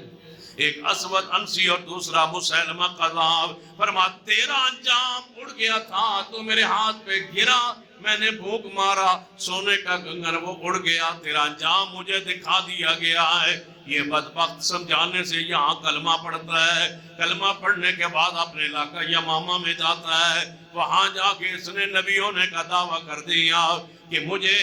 [SPEAKER 1] ایک اسود انسی اور دوسرا مسیلمہ قذاب. فرمایا تیرا انجام اڑ گیا تھا تو میرے ہاتھ پہ گرا، میں نے بھوک مارا، سونے کا کنگن وہ اڑ گیا، تیرا انجام مجھے دکھا دیا گیا ہے. یہ بدبخت سمجھانے سے یہاں کلمہ پڑھتا ہے، کلمہ پڑھنے کے بعد اپنے علاقہ یمامہ میں جاتا ہے. وہاں جا کے اس نے نبیوں نے کا دعویٰ کر دیا کہ مجھے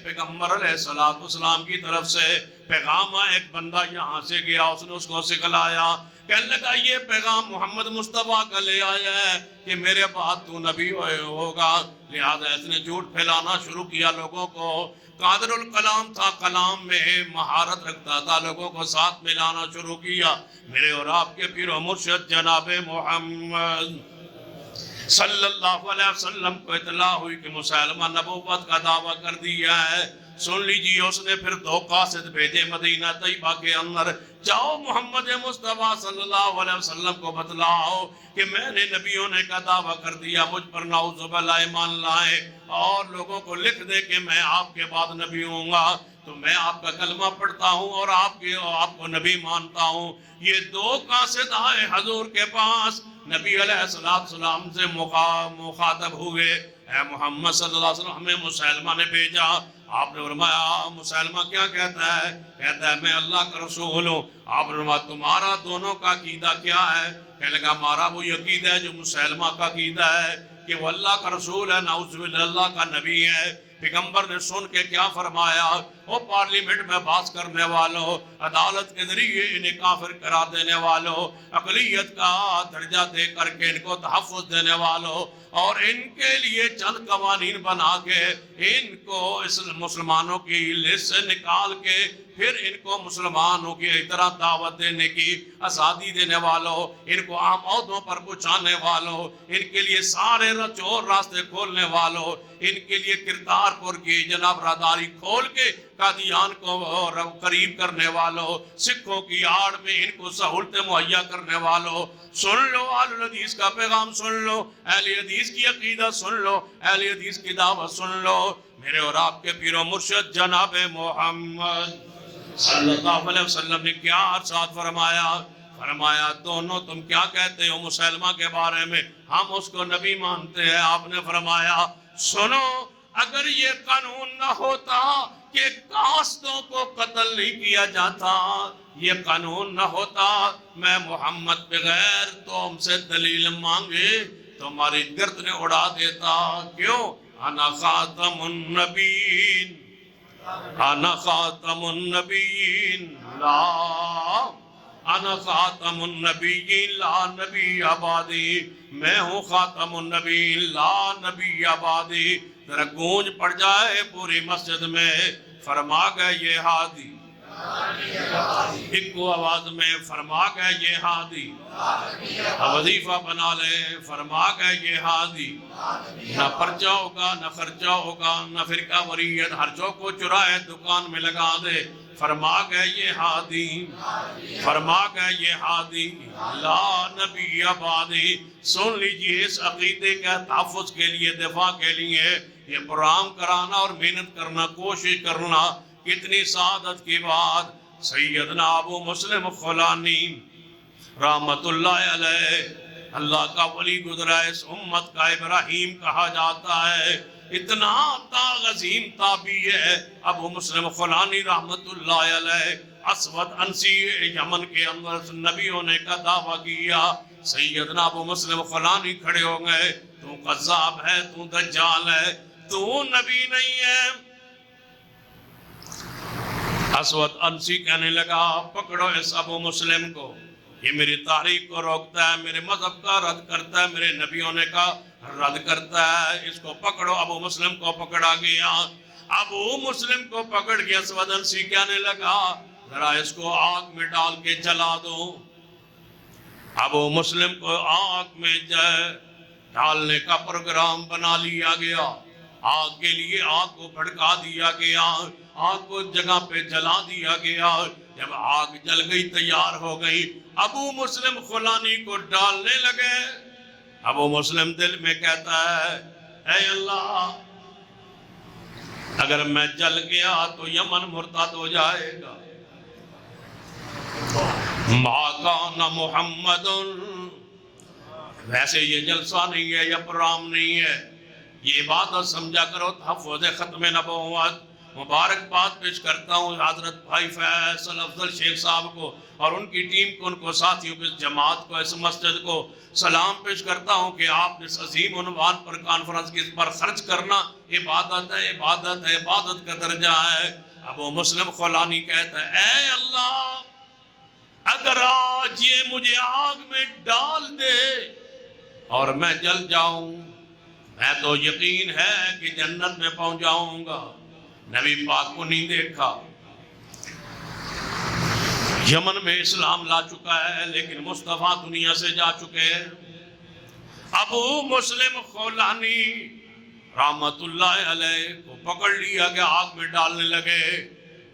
[SPEAKER 1] پیغمبر علیہ السلام کی طرف سے پیغام، ایک بندہ یہاں سے گیا، اس نے اس کو سکھلایا، کہنے لگا یہ پیغام محمد مصطفیٰ کا لے آیا ہے کہ میرے بعد تو نبی ہوگا. لہذا اس نے جھوٹ پھیلانا شروع کیا لوگوں کو. قادر الکلام تھا، کلام میں مہارت رکھتا تھا، لوگوں کو ساتھ ملانا شروع کیا. میرے اور آپ کے پیر و مرشد جناب محمد صلی اللہ علیہ وسلم کو اطلاع ہوئی کہ مسیلمہ نبوت کا دعویٰ کر دیا ہے. سن لیجیے اس نے پھر دو قاصد بھیجے مدینہ طیبہ کے اندر، جاؤ محمد مصطفیٰ صلی اللہ علیہ وسلم کو بتلاؤ کہ میں نے نبیوں نے کا دعویٰ کر دیا، مجھ پر نعوذ باللہ ایمان لائے اور لوگوں کو لکھ دے کہ میں آپ کے بعد نبی ہوں گا. تو میں آپ کا کلمہ پڑھتا ہوں اور آپ کو نبی مانتا ہوں. یہ دو قاصد آئے حضور کے پاس، نبی علیہ السلام سے مخاطب ہوئے، اے محمد صلی اللہ علیہ وسلم ہمیں مسیلمہ نے بھیجا. آپ نے فرمایا مسیلمہ کیا کہتا ہے؟ کہتا ہے میں اللہ کا رسول ہوں. آپ نے فرمایا تمہارا دونوں کا عقیدہ کیا ہے؟ کہنے لگا ہمارا وہ عقیدہ ہے جو مسیلمہ کا عقیدہ ہے کہ وہ اللہ کا رسول ہے، نعوذ باللہ اللہ کا نبی ہے. پیغمبر نے سن کے کیا فرمایا؟ وہ پارلیمنٹ میں بات کرنے والوں، عدالت کے ذریعے انہیں کافر کرا دینے والوں، اقلیت کا درجہ دے کر کے ان کو تحفظ دینے والوں، اور ان کے لیے چند قوانین بنا کے ان کو اس مسلمانوں کی لسٹ سے نکال کے
[SPEAKER 2] پھر ان کو مسلمانوں کی طرح دعوت دینے کی آزادی دینے والوں، ان کو عام عہدوں پر پہنچانے والوں، ان کے لیے سارے چور راستے کھولنے والوں، ان کے لیے کردار پور کی جناب راداری کھول کے قادیان کو قریب کرنے والوں، سکھوں کی آڑ میں ان کو سہولتیں مہیا کرنے والوں، سن لو اہل الحدیث کا پیغام، سن لو اہل حدیث کی عقیدہ، سن لو اہل حدیث کی دعوت، سن لو میرے اور آپ کے پیر و مرشد جناب محمد صلی اللہ علیہ وسلم نے کیا ارشاد فرمایا دونوں تم کیا کہتے ہو مسلمہ کے بارے میں؟ ہم اس کو نبی مانتے ہیں۔ آپ نے فرمایا سنو، اگر یہ قانون نہ ہوتا کہ کاستوں کو قتل نہیں کیا جاتا، یہ قانون نہ ہوتا، میں محمد بغیر تم سے دلیل مانگے تمہاری گردن اڑا دیتا۔ کیوں؟ انا خاتم النبیین، انا خاتم النبیین لا انا خاتم النبیین لا نبی آبادی، میں ہوں خاتم النبیین لا نبی آبادی۔ ذرا گونج پڑ جائے پوری مسجد میں، فرما گئے یہ ہادی، ایک آواز میں فرما گئے یہ ہادی، وظیفہ بنا لے فرما گئے یہ ہادی، نہ پرچہ ہوگا نہ خرچہ ہوگا نہ فرقہ وریت، ہر جو کو چرائے دکان میں لگا دے، فرما گئے یہ ہادی، فرما گئے یہ ہادی لا نبی آبادی۔ سن لیجیے، اس عقیدے کے تحفظ کے لیے، دفاع کے لیے یہ پروگرام کرانا اور محنت کرنا، کوشش کرنا کتنی سعادت کی بات۔ سیدنا ابو مسلم خولانی رحمت اللہ علیہ، اللہ کا ولی گزرا ہے، اس امت کا ابراہیم کہا جاتا ہے، اتنا عظیم تابعی ہے ابو مسلم خولانی رحمت اللہ علیہ۔ اسود انسی یمن کے اندر نبی ہونے کا دعویٰ کیا، سیدنا ابو مسلم خولانی کھڑے ہو گئے، تو قذاب ہے، تو دجال ہے، تو نبی نہیں ہے۔ اسود انسی کہنے لگا پکڑو اس ابو مسلم کو، یہ میری تاریخ کو روکتا ہے، میرے مذہب کا رد کرتا ہے، میرے نبی ہونے کا رد کرتا ہے، اس کو پکڑو۔ ابو مسلم کو پکڑا گیا، ابو مسلم کو پکڑ کے اسود انسی کہنے لگا ذرا اس کو آگ میں ڈال کے جلا دو۔ ابو مسلم کو آگ میں ڈالنے کا پروگرام بنا لیا گیا، آگ کے لیے آگ کو بھڑکا دیا گیا، آگ کو جگہ پہ جلا دیا گیا۔ جب آگ جل گئی، تیار ہو گئی، ابو مسلم خولانی کو ڈالنے لگے۔ ابو مسلم دل میں کہتا ہے اے اللہ، اگر میں جل گیا تو یمن مرتد ہو جائے گا۔ ما کان محمد، ویسے یہ جلسہ نہیں ہے، یہ پروگرام نہیں ہے، یہ عبادت سمجھا کرو، تحفظ ختم نبوت۔ مبارکباد پیش کرتا ہوں حضرت بھائی فیصل افضل شیخ صاحب کو اور ان کی ٹیم کو، ان کو ساتھیوں کو، اس جماعت کو، اس مسجد کو سلام پیش کرتا ہوں کہ آپ نے اس عظیم عنوان پر کانفرنس کی، اس پر خرچ کرنا عبادت ہے، عبادت ہے، عبادت کا درجہ ہے۔ ابو مسلم خولانی کہتا ہے اے اللہ، اگر آج یہ مجھے آگ میں ڈال دے اور میں جل جاؤں، میں تو یقین ہے کہ جنت میں پہنچ جاؤں گا۔ نبی پاک کو نہیں دیکھا، یمن میں اسلام لا چکا ہے لیکن مصطفیٰ دنیا سے جا چکے ہیں۔ ابو مسلم خولانی رحمت اللہ علیہ کو پکڑ لیا گیا، آگ میں ڈالنے لگے۔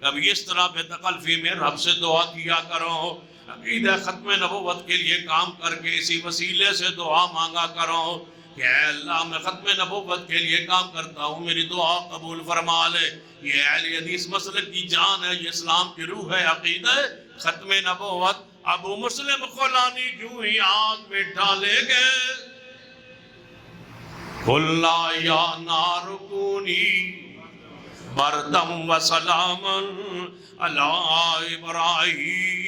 [SPEAKER 2] کبھی اس طرح بے تکلفی میں رب سے دعا کیا کرو، عقیدہ ختم نبوت کے لیے کام کر کے اسی وسیلے سے دعا مانگا کرو کہ اے اللہ، میں ختم نبوت کے لیے کام کرتا ہوں، میری دعا قبول فرما لے۔ یہ اہل حدیث مسلک کی جان ہے، یہ اسلام کی روح ہے، عقیدہ ختم نبوت۔ ابو مسلم خولانی جو ہی آگ میں ڈالے گئے، قُلْنَا يَا نَارُ كُونِي بَرْدًا وَسَلَامًا عَلَىٰ إِبْرَاهِيمَ۔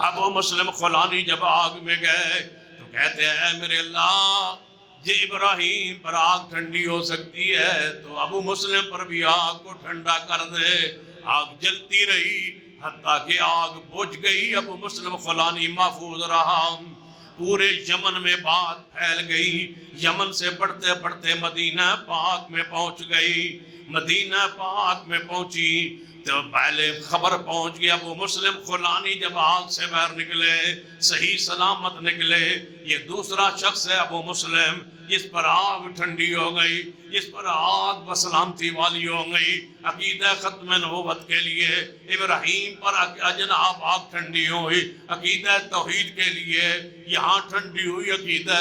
[SPEAKER 2] ابو مسلم خولانی جب آگ میں گئے تو کہتے ہیں میرے اللہ، یہ ابراہیم پر آگ ٹھنڈی ہو سکتی ہے تو ابو مسلم پر بھی آگ کو ٹھنڈا کر دے۔ آگ جلتی رہی حتیٰ کہ آگ بجھ گئی، ابو مسلم خولانی محفوظ رہا۔ پورے یمن میں بات پھیل گئی، یمن سے بڑھتے بڑھتے مدینہ پاک میں پہنچ گئی، مدینہ پاک میں پہنچی تو پہلے خبر پہنچ گیا ابو مسلم خولانی جب آگ سے باہر نکلے صحیح سلامت نکلے، یہ دوسرا شخص ہے ابو مسلم جس پر آگ ٹھنڈی ہو گئی، جس پر آگ بسلامتی والی ہو گئی، عقیدہ ختم نبوت کے لیے ابراہیم پر جناب آگ ٹھنڈی ہوئی، عقیدہ توحید کے لیے یہاں ٹھنڈی ہوئی، عقیدہ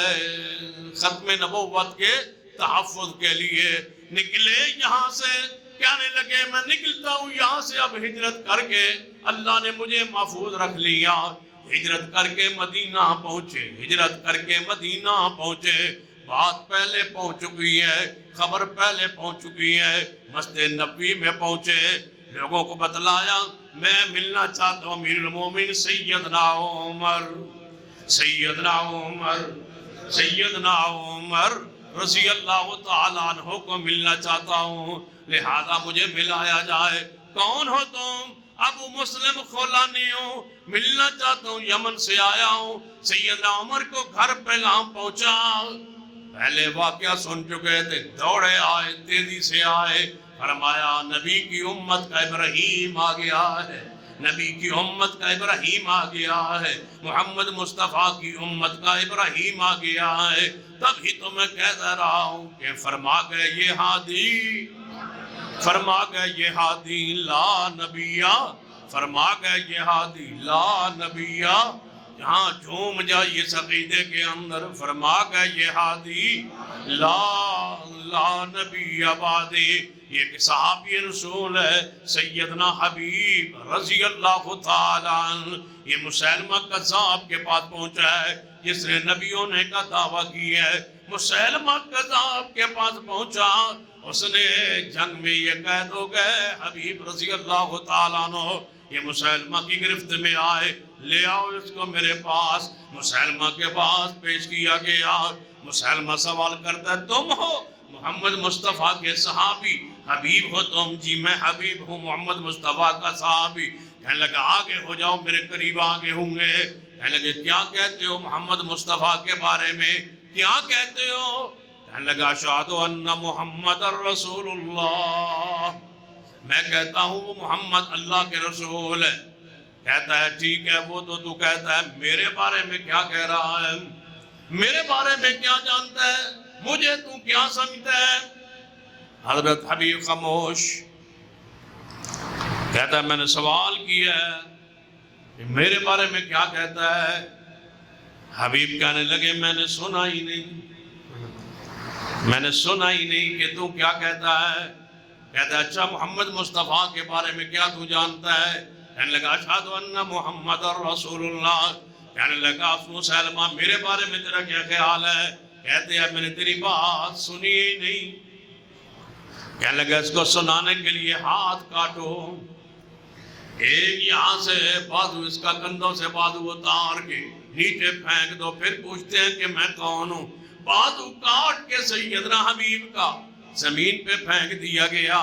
[SPEAKER 2] ختم نبوت کے تحفظ کے لیے نکلے یہاں سے، کہنے لگے میں نکلتا ہوں یہاں سے اب ہجرت کر کے، اللہ نے مجھے محفوظ رکھ لیا، ہجرت کر کے مدینہ پہنچے، ہجرت کر کے مدینہ پہنچے، بات پہلے پہنچ چکی ہے، خبر پہلے پہنچ چکی ہے، مسجد نبوی میں پہنچے، لوگوں کو بتلایا میں ملنا چاہتا ہوں امیر المومنین سیدنا عمر، سیدنا عمر، سیدنا عمر رضی اللہ تعالیٰ عنہ کو ملنا چاہتا ہوں، لہذا مجھے ملایا جائے، کون ہو تم؟ ابو مسلم خولانی ہوں، ملنا چاہتا ہوں، یمن سے آیا ہوں، سیدنا عمر کو گھر پیغام پہنچا، پہلے واقعہ سن چکے تھے، دوڑے آئے، تیزی سے آئے، فرمایا نبی کی امت کا ابراہیم آ گیا ہے، نبی کی امت کا ابراہیم آ گیا ہے، محمد مصطفیٰ کی امت کا ابراہیم آ گیا ہے، تبھی تو میں کہتا رہا ہوں کہ فرما گئے یہ ہادی، فرما گئے یہ ہادی لا نبیہ، فرما گئے یہ ہادی لا نبیہ، جہاں جھوم جائیے عقیدے کے اندر، فرما گئے یہ ہادی لا نبی بعدی، یہ ایک صحابی رسول ہے سیدنا حبیب رضی اللہ تعالیٰ عنہ، یہ مسیلمہ کذاب کے پاس پہنچا ہے جس نے نبیوں نے کا دعویٰ کی ہے، مسیلمہ کذاب کے پاس پہنچا، اس نے جنگ میں یہ قید ہو گئے، حبیب رضی اللہ تعالیٰ عنہ یہ مسیلمہ کی گرفت میں آئے، لے آؤ اس کو میرے پاس، مسیلمہ کے پاس پیش کیا گیا، مسیلمہ سوال کرتا ہے تم ہو محمد مصطفیٰ کے صحابی، حبیب ہو تم؟ جی میں حبیب ہوں، محمد مصطفیٰ کا صحابی، کہنے لگا آگے ہو جاؤ، میرے قریب آگے ہوں گے، کہنے لگے کیا کہتے ہو محمد مصطفیٰ کے بارے میں، کیا کہتے ہو؟ کہنے لگا اشہد ان محمد رسول اللہ، میں کہتا ہوں وہ محمد اللہ کے رسول ہے، کہتا ہے ٹھیک ہے وہ تو کہتا ہے، میرے بارے میں کیا کہہ رہا ہے، میرے بارے میں کیا جانتا ہے، مجھے تو کیا سمجھتا ہے؟ حضرت حبیب خاموش، کہتا ہے میں نے سوال کیا ہے کہ میرے بارے میں کیا کہتا ہے؟ حبیب کہنے لگے میں نے سنا ہی نہیں، میں نے سنا ہی نہیں کہ تو کیا کہتا ہے، کہتا ہے اچھا محمد مصطفیٰ کے بارے میں کیا تو جانتا ہے؟ کہنے لگا اشہد ان محمد رسول اللہ، کہنے لگا مسلمہ میرے بارے میں تیرا کیا خیال ہے؟ کہتے ہیں میں نے تیری بات سنی ہی نہیں، کہنے لگا اس کو سنانے کے لیے ہاتھ کاٹو، ایک یہاں سے بازو اس کا کندھوں سے بازو اتار کے نیچے پھینک دو، پھر پوچھتے ہیں کہ میں کون ہوں، بازو کاٹ کے سیدنا حبیب کا زمین پہ پھینک دیا گیا،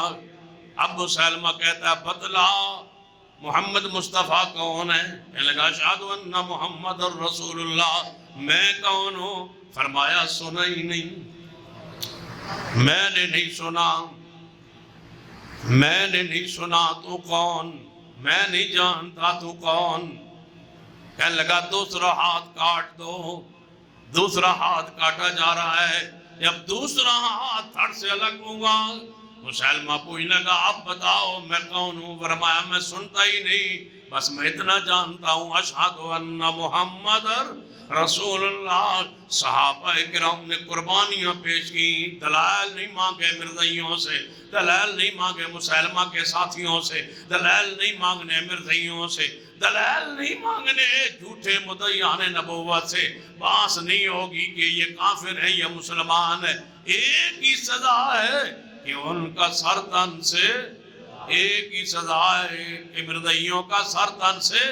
[SPEAKER 2] اب مسلمہ کہتا ہے بتلا محمد مصطفیٰ کون ہے؟ کہنے لگا اشہد ان محمد رسول اللہ، میں کون ہوں؟ فرمایا سنا ہی نہیں، میں نے نہیں سنا، میں نے نہیں سنا، تو کون؟ میں نہیں جانتا تو کون؟ کہنے لگا دوسرا ہاتھ کاٹ دو، دوسرا ہاتھ کاٹا جا رہا ہے، جب دوسرا ہاتھ تھڑ سے الگ ہوگا، مسلمہ پوچھنے لگا اب بتاؤ میں کون ہوں؟ فرمایا میں سنتا ہی نہیں، بس میں اتنا جانتا ہوں اشہد ان محمد رسول اللہ۔ صحابہ کرام نے قربانیاں پیش کی، دلائل نہیں مانگے مرزائیوں سے، دلائل نہیں مانگے مسلمہ کے ساتھیوں سے، دلائل نہیں مانگنے مرزائیوں سے، دلائل نہیں مانگنے جھوٹے مدعیان نبوت سے، باس نہیں ہوگی کہ یہ کافر ہے یا مسلمان ہے، ایک ہی سزا ہے کہ ان کا سر تن سے، ایک ہی سزا ہے کہ مرزائیوں کا سر تن سے،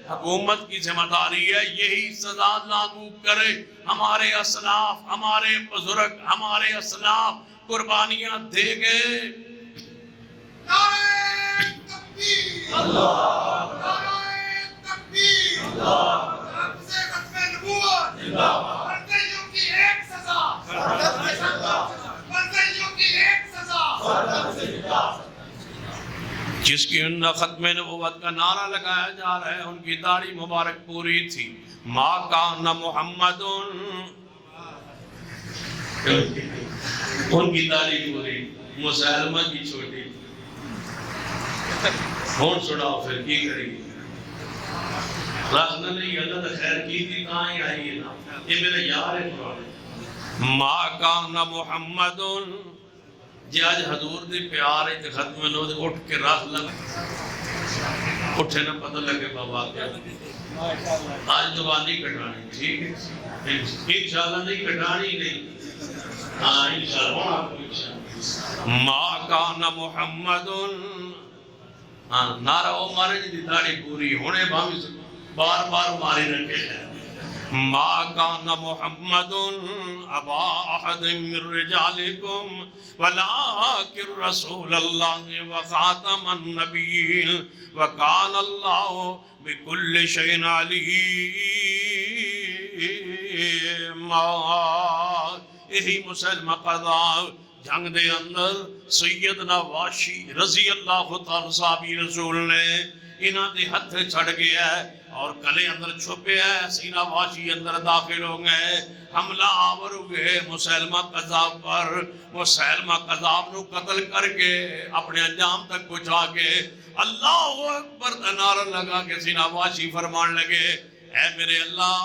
[SPEAKER 2] حکومت کی ذمہ داری ہے یہی سزا لاگو کرے۔ ہمارے اسلاف، ہمارے بزرگ، ہمارے اسلاف قربانیاں دے گئے۔
[SPEAKER 3] نعرہ تکبیر! نعرہ تکبیر! رب سے ختم نبوت! مرتدیوں کی ایک سزا، مرتدیوں کی ایک سزا۔
[SPEAKER 2] جس کی اندر ختم نبوت کا نعرہ لگایا جا رہا ہے، ان کی داڑھی مبارک پوری تھی۔ ما کان محمد، ان کی داڑھی پوری، مسلمہ کی چھوٹی۔ ہون سڑاؤ پھر کی کریں گے؟ راسنا نہیں، اللہ نے خیر کی تھی کہاں ہی آئی ہے نا، یہ میرا یار ہے قرآن۔ ما کان محمد، جی آج حضور دی پیار ہے تے ختم نو دے اٹھ کے راہ لگ اٹھے نہ پتہ لگے بابا کیا آج دعا نہیں کٹانی، ٹھیک ہے انشاءاللہ نہیں کٹانی نہیں، ہاں انشاءاللہ ما کان محمد، ہاں نعرہ او مارے جی داڑھی پوری ہونے بامی بار بار ماری رکھے ہیں۔ ما کان محمد ابا احد من رجالکم ولکن رسول اللہ وخاتم النبیین وکان اللہ بکل شیء علیم۔ یہی مسلمہ قضا جنگ دے اندر سیدنا واشی رضی اللہ تعالیٰ صحابی رسول نے انہاں دے ہتھ چھڑ گیا ہے اور کلے اندر چھپے ہے، سینہ واشی اندر داخل ہو گئے، حملہ آور ہوئے مسلمہ قذاب پر۔ مسلمہ قذاب نو قتل کر کے اپنے انجام تک پہنچا کے اللہ اکبر کا نعرہ لگا کے سینہ واشی فرمان لگے، اے میرے اللہ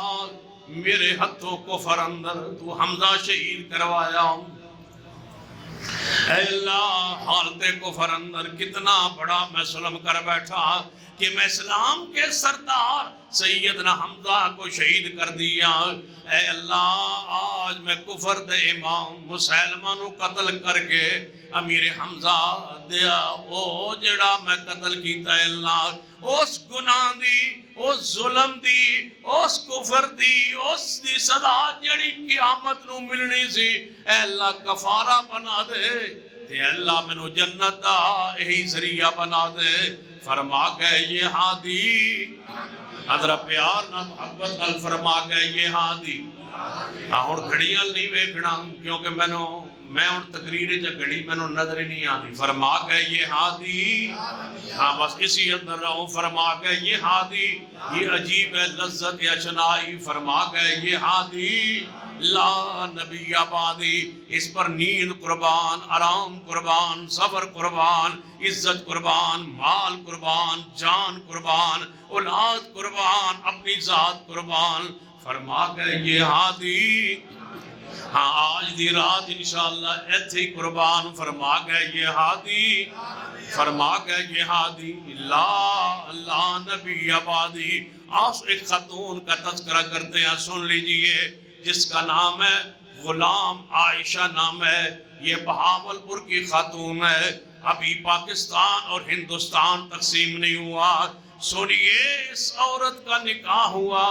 [SPEAKER 2] میرے ہتھوں کفر اندر تو حمزہ شہید کروایا، اے اللہ حالت کفر اندر کتنا بڑا میں ظلم کر بیٹھا کہ میں اسلام کے سردار سیدنا حمزہ کو شہید کر دیا۔ اے اللہ آج میں کفر دے امام مسلمہ نو قتل کر کے امیر حمزہ دیا او جڑا میں قتل کیتا ہے اللہ اس گناہ دی، اس ظلم دی، اس کفر دی، اس دی سزا جڑی قیامت نو ملنی سی، اے اللہ کفارہ بنا دے تے اللہ منو جنت دا یہی ذریعہ بنا دے۔ فرما گئے یہ ہادی، حضرت پیار نہ محبت نال فرما گئے یہ ہادی۔ ہن گھڑیاں نہیں ویکھنا کیونکہ میں ہن تقریر چ گھڑی مینوں نظر ہی نہیں آتی۔ فرما گئے یہ ہادی، ہاں بس اسی اندر رہو۔ فرما گئے یہ ہادی، یہ عجیب ہے لذت اشنائی۔ فرما گئے یہ ہادی لا نبی آبادی، اس پر نیند قربان، آرام قربان، صبر قربان، عزت قربان، مال قربان، جان قربان، اولاد قربان، اپنی ذات قربان۔ فرما گئے یہ ہادی، ہاں آج دی رات انشاءاللہ ایتھے قربان۔ فرما گئے یہ ہادی، فرما گئے یہ ہادی لا نبی آبادی۔ آج ایک خاتون کا تذکرہ کرتے ہیں، سن لیجئے، جس کا نام ہے غلام عائشہ نام ہے، یہ بہاولپور کی خاتون ہے، ابھی پاکستان اور ہندوستان تقسیم نہیں ہوا۔ سنیے اس عورت کا نکاح ہوا،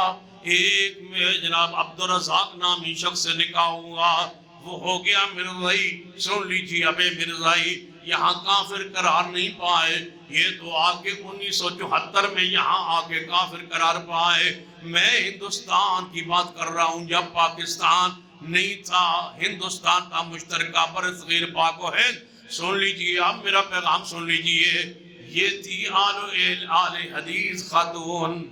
[SPEAKER 2] ایک میں جناب عبدالرزاق نامی شخص سے نکاح ہوا، وہ ہو گیا مرزائی۔ سن لیجیے ابے مرزائی یہاں کافر قرار نہیں پائے، یہ تو آکے 1974 میں یہاں آکے کافر قرار پائے۔ میں ہندوستان کی بات کر رہا ہوں جب پاکستان نہیں تھا، ہندوستان کا مشترکہ برصغیر پاک و ہند۔ سن لیجئے آپ میرا پیغام سن لیجئے، یہ تھی آل حدیث خاتون،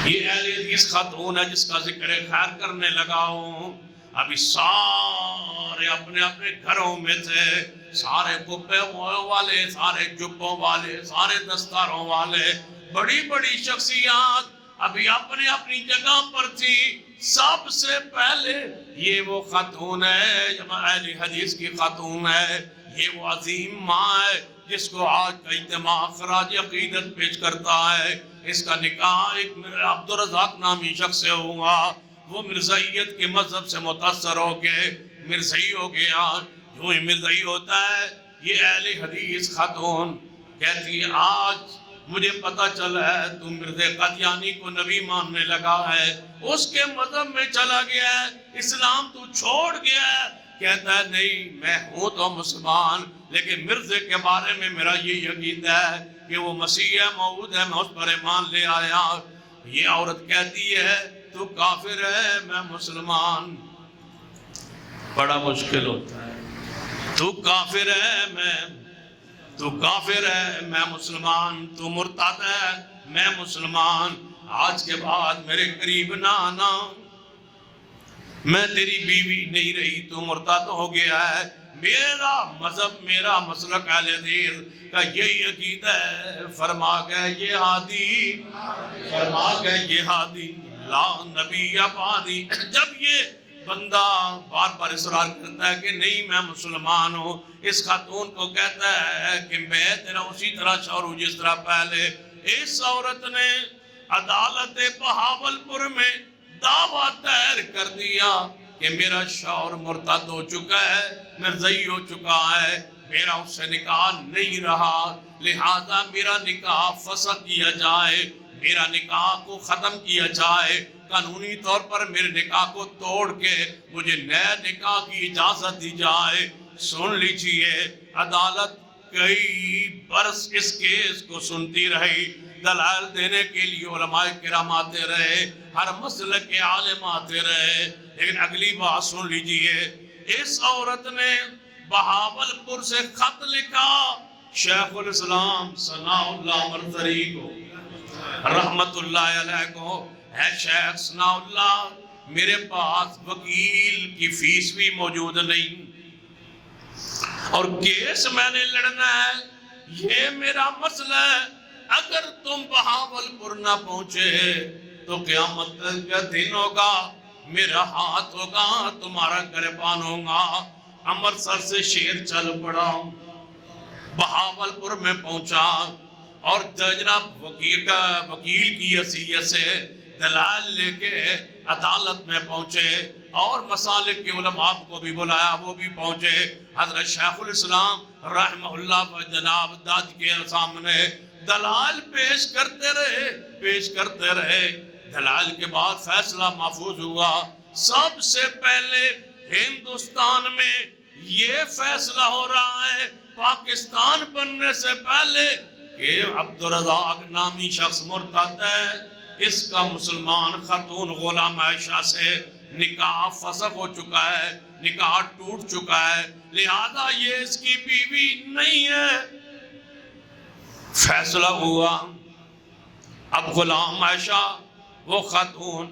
[SPEAKER 2] یہ اہل حدیث خاتون ہے جس کا ذکر خیر کرنے لگا ہوں۔ ابھی سارے اپنے اپنے گھروں میں تھے، سارے کپے والے، سارے جبوں والے، سارے دستاروں والے، بڑی بڑی شخصیات ابھی اپنے اپنی جگہ پر تھی۔ سب سے پہلے یہ وہ خاتون ہے، اہل حدیث کی خاتون ہے، یہ وہ عظیم ماں ہے جس کو آج کا اجتماع خراج عقیدت پیش کرتا ہے۔ اس کا نکاح ایک عبدالرزاق نامی شخص سے ہوا، وہ مرزائیت کے مذہب سے متاثر ہو کے مرزائی ہو گیا۔ جو ہی مرزائی ہوتا ہے، یہ اہل حدیث خاتون کہتی ہے آج مجھے پتا چلا ہے تم مرزا قادیانی کو نبی ماننے لگا ہے، اس کے مذہب میں چلا گیا ہے، اسلام تو چھوڑ گیا ہے۔ کہتا ہے نہیں میں ہوں تو مسلمان، لیکن مرزا کے بارے میں میرا یہ عقیدہ ہے کہ وہ مسیح موعود ہے، میں اس پر ایمان لے آیا۔ یہ عورت کہتی ہے تو کافر ہے میں مسلمان. بڑا مشکل ہوتا ہے. تو کافر ہے میں مسلمان, تو مرتد ہے میں مسلمان, آج کے بعد میرے قریب نہ آنا, میں تیری بیوی نہیں رہی, تو مرتد ہو گیا ہے. میرا مذہب, میرا مسلک اہل حدیث کا یہی عقیدہ ہے. فرما گئے یہ ہادی لا نبی بعدی. جب یہ بندہ بار بار اصرار کرتا ہے کہ نہیں میں مسلمان ہوں, اس خاتون کو کہتا ہے کہ میں تیرا اسی طرح شوہر ہوں جس طرح پہلے. اس عورت نے عدالت بہاولپور میں دعویٰ دائر کر دیا کہ میرا شوہر مرتد ہو چکا ہے, مرزئی ہو چکا ہے, میرا اس سے نکاح نہیں رہا, لہذا میرا نکاح فسخ کیا جائے, میرا نکاح کو ختم کیا جائے, قانونی طور پر میرے نکاح کو توڑ کے مجھے نئے نکاح کی اجازت دی جائے. سن لیجئے, عدالت کئی برس اس کیس کو سنتی رہی, دلائل دینے کے لیے علماء کرام آتے رہے, ہر مسئلے کے عالم آتے رہے, لیکن اگلی بات سن لیجئے. اس عورت نے بہاولپور سے خط لکھا شیخ الاسلام ثناء اللہ مرزری کو رحمت اللہ علیہ کو, ہے شیخ ثناء اللہ, میرے پاس وکیل کی فیس بھی موجود نہیں اور کیس میں نے لڑنا ہے, یہ میرا مسئلہ ہے. اگر تم بہاولپور نہ پہنچے تو قیامت کا دن ہوگا, میرا ہاتھ ہوگا, تمہارا گریبان ہوگا. امرتسر سے شیر چل پڑا, بہاولپور میں پہنچا اور جناب وکیل کی حیثیت سے دلائل لے کے عدالت میں پہنچے اور مسالک کے علماء کو بھی بلایا, وہ بھی پہنچے. حضرت شیخ الاسلام رحمہ اللہ جناب داد کے سامنے دلائل پیش کرتے رہے. دلائل کے بعد فیصلہ محفوظ ہوا. سب سے پہلے ہندوستان میں یہ فیصلہ ہو رہا ہے پاکستان بننے سے پہلے کہ عبدالرزاق نامی شخص مرتد ہے, اس کا مسلمان خاتون غلام عائشہ سے نکاح فسخ ہو چکا ہے, نکاح ٹوٹ چکا ہے, لہذا یہ اس کی بیوی نہیں ہے. فیصلہ ہوا اب غلام عائشہ وہ خاتون,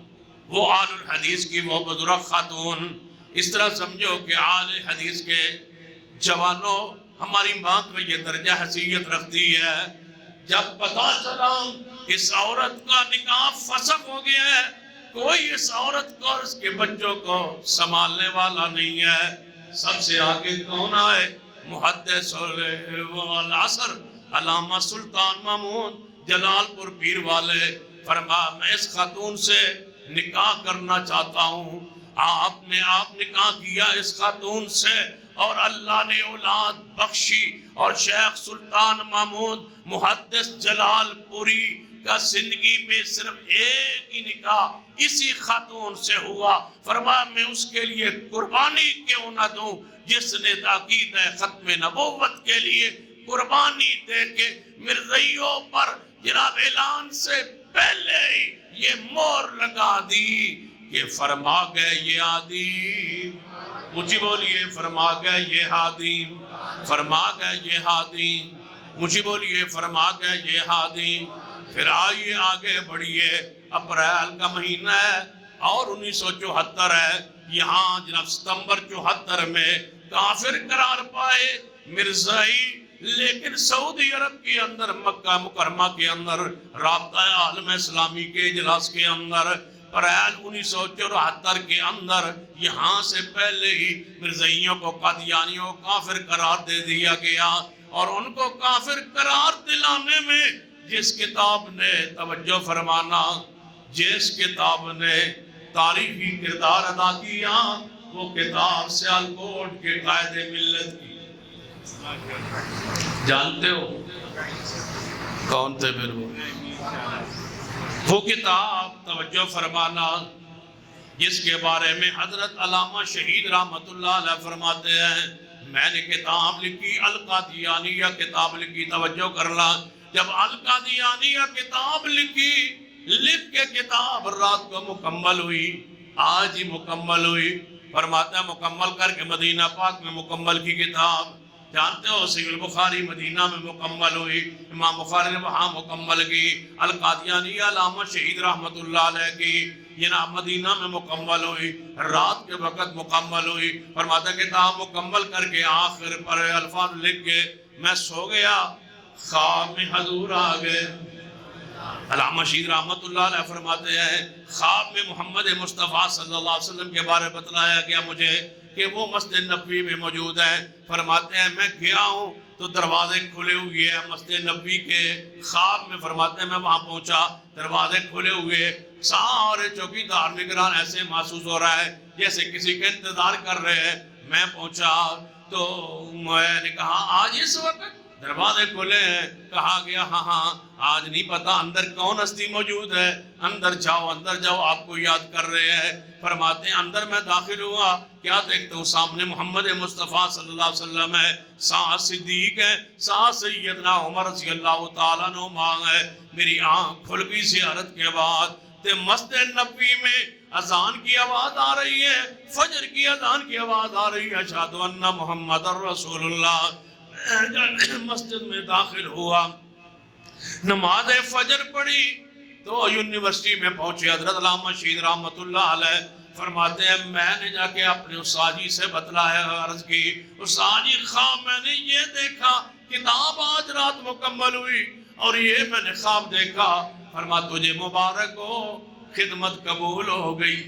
[SPEAKER 2] وہ آل الحدیث کی وہ بزرگ خاتون, اس طرح سمجھو کہ آل حدیث کے جوانوں ہماری ماں کو یہ درجہ حیثیت رکھتی ہے. جب پتا چلا اس عورت کا نکاح فسخ ہو گیا ہے, کوئی اس عورت کو اور اس کے بچوں کو سنبھالنے والا نہیں ہے, سب سے آگے کون آئے؟ محدث والعصر علامہ سلطان محمود جلال پور پیر والے. فرمایا میں اس خاتون سے نکاح کرنا چاہتا ہوں. آپ نے نکاح کیا اس خاتون سے اور اللہ نے اولاد بخشی, اور شیخ سلطان محمود محدث جلال پوری کا زندگی میں صرف ایک ہی نکاح اسی خاتون سے ہوا. فرمایا میں اس کے لیے قربانی کیوں نہ دوں جس نے تاکید ختم نبوت کے لیے قربانی دے کے مرزائیوں پر جناب اعلان سے پہلے ہی یہ مور لگا دی کہ فرما گئے یہ عادی. مجھے بولیے فرما گئے یہ ہادی, فرما گئے یہ ہادی, مجھے بولیے فرما گئے یہ ہادی. پھر آئیے آگے بڑھیے, اپریل کا مہینہ ہے اور 1974 ہے. یہاں جناب ستمبر 74 میں کافر قرار پائے مرزائی, لیکن سعودی عرب کے اندر مکہ مکرمہ کے اندر رابطہ عالم اسلامی کے اجلاس کے اندر اپریل 1974 کے اندر یہاں سے پہلے ہی مرزائیوں کو قادیانیوں کافر قرار دے دیا گیا. اور ان کو کافر قرار دلانے میں جس کتاب نے توجہ فرمانا, جس کتاب نے تاریخی کردار ادا کیا, وہ کتاب سیالکوٹ کے قائد ملت کی. جانتے ہو کون تھے پھر وہ کتاب توجہ فرمانا جس کے بارے میں حضرت علامہ شہید رحمت اللہ علیہ فرماتے ہیں میں نے کتاب لکھی القادیانیہ کتاب لکھی. توجہ کرنا, جب القادیانیہ کتاب لکھی لکھ کے کتاب رات کو مکمل ہوئی، آج ہی مکمل ہوئی۔ فرماتا ہے مکمل کر کے مدینہ پاک میں مکمل کی کتاب، جانتے ہو صحیح البخاری مدینہ میں مکمل ہوئی، امام بخاری نے وہاں مکمل کی۔ القادیانی علامہ شہید رحمت اللہ علیہ کی یہ نا مدینہ میں مکمل ہوئی، رات کے وقت مکمل ہوئی۔ فرماتا ہے کتاب مکمل کر کے آخر پر الفاظ لکھ کے میں سو گیا، خواب میں حضور آ گئے۔ علامہ شہید رحمت اللہ علیہ فرماتے ہیں خواب میں محمد مصطفیٰ صلی اللہ علیہ وسلم کے بارے بتلایا گیا مجھے کہ وہ مسجد نبوی میں موجود ہے۔ فرماتے ہیں میں گیا ہوں تو دروازے کھلے ہوئے ہیں مسجد نبوی کے، خواب میں فرماتے ہیں میں وہاں پہنچا، دروازے کھلے ہوئے، سارے چوکیدار نگران ایسے محسوس ہو رہا ہے جیسے کسی کا انتظار کر رہے ہیں۔ میں پہنچا تو میں نے کہا آج اس وقت دروازے کھلے ہیں؟ کہا گیا ہاں آج نہیں پتا اندر کون ہستی موجود ہے، اندر جاؤ آپ کو یاد کر رہے ہیں۔ فرماتے ہیں اندر میں داخل ہوا، کیا دیکھتا ہوں سامنے محمد مصطفیٰ صلی اللہ علیہ وسلم ہے، ساتھ صدیق ہے، ساتھ سیدنا عمر رضی اللہ تعالیٰ عنہ ہے۔ میری آنکھ کھل گئی زیارت کے بعد، تے مسجد نبوی میں اذان کی آواز آ رہی ہے، فجر کی اذان کی آواز آ رہی ہے، اشہد ان محمد رسول اللہ۔ مسجد میں داخل ہوا، نماز فجر پڑھی تو یونیورسٹی میں پہنچے۔ حضرت علامہ شہید رحمت اللہ علیہ فرماتے ہیں میں نے جا کے اپنے استاد جی سے بتلایا، عرض کی استاد جی خواب میں نے یہ دیکھا، کتاب آج رات مکمل ہوئی اور یہ میں نے خواب دیکھا۔ فرما تجھے مبارک ہو، خدمت قبول ہو گئی،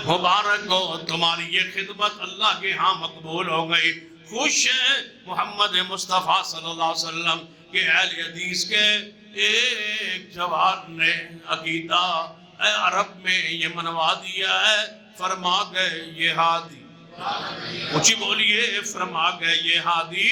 [SPEAKER 2] مبارک ہو تمہاری یہ خدمت اللہ کے ہاں مقبول ہو گئی۔ خوش ہیں محمد مصطفیٰ صلی اللہ علیہ وسلم کے اہل حدیث کے ایک جوان نے عقیدہ عرب میں یہ منوا دیا ہے، فرما گئے یہ ہادی، اونچی بولیے، فرما گئے یہ ہادی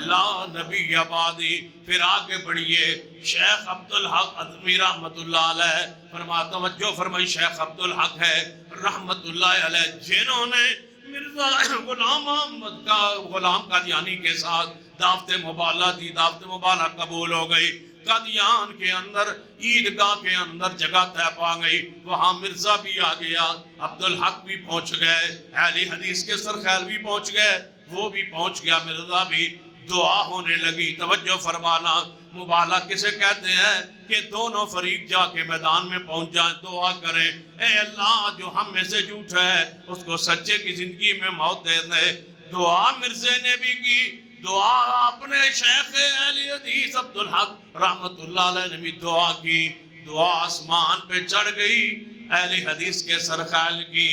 [SPEAKER 2] لا نبی آبادی۔ پھر آگے بڑھیے، شیخ عبدالحق عظمی رحمت اللہ علیہ توجہ فرمائی، شیخ عبدالحق ہے رحمت اللہ علیہ جنہوں نے مرزا غلام محمد کا غلام قادیانی کے ساتھ دعوت مبالغہ دی، دعوت مبالغہ قبول ہو گئی۔ قادیان کے اندر عیدگاہ کے اندر جگہ طے پا گئی، وہاں مرزا بھی آ گیا، عبدالحق بھی پہنچ گئے، اہل حدیث کے سرخیل بھی پہنچ گئے، وہ بھی پہنچ گیا، مرزا بھی۔ دعا ہونے لگی، توجہ فرمانا، مبالغہ کسے کہتے ہیں کہ دونوں فریق جا کے میدان میں پہنچ جائیں، دعا کریں اے اللہ جو ہم میں سے جھوٹا ہے اس کو سچے کی زندگی میں موت دے دے۔ دعا مرزے نے بھی کی، دعا اپنے شیخ اہل حدیث عبدالحق رحمت اللہ علیہ نے بھی دعا کی، دعا آسمان پہ چڑھ گئی اہل حدیث کے سرخیل کی۔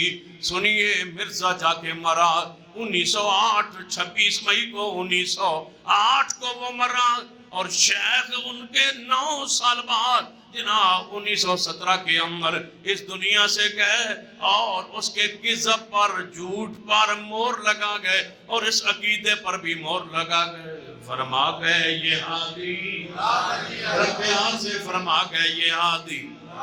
[SPEAKER 2] سنیے مرزا جا کے مرا 1908، 26 مئی کو 1908 کو وہ مرا، اور شیخ ان کے 9 سال بعد جناب 1917 کے اندر اس دنیا سے گئے، اور اس کے کذب پر جھوٹ پر مور لگا گئے اور اس عقیدے پر بھی مور لگا گئے۔ فرما گئے یہ ہادی، پیار سے فرما گئے یہ ہادی۔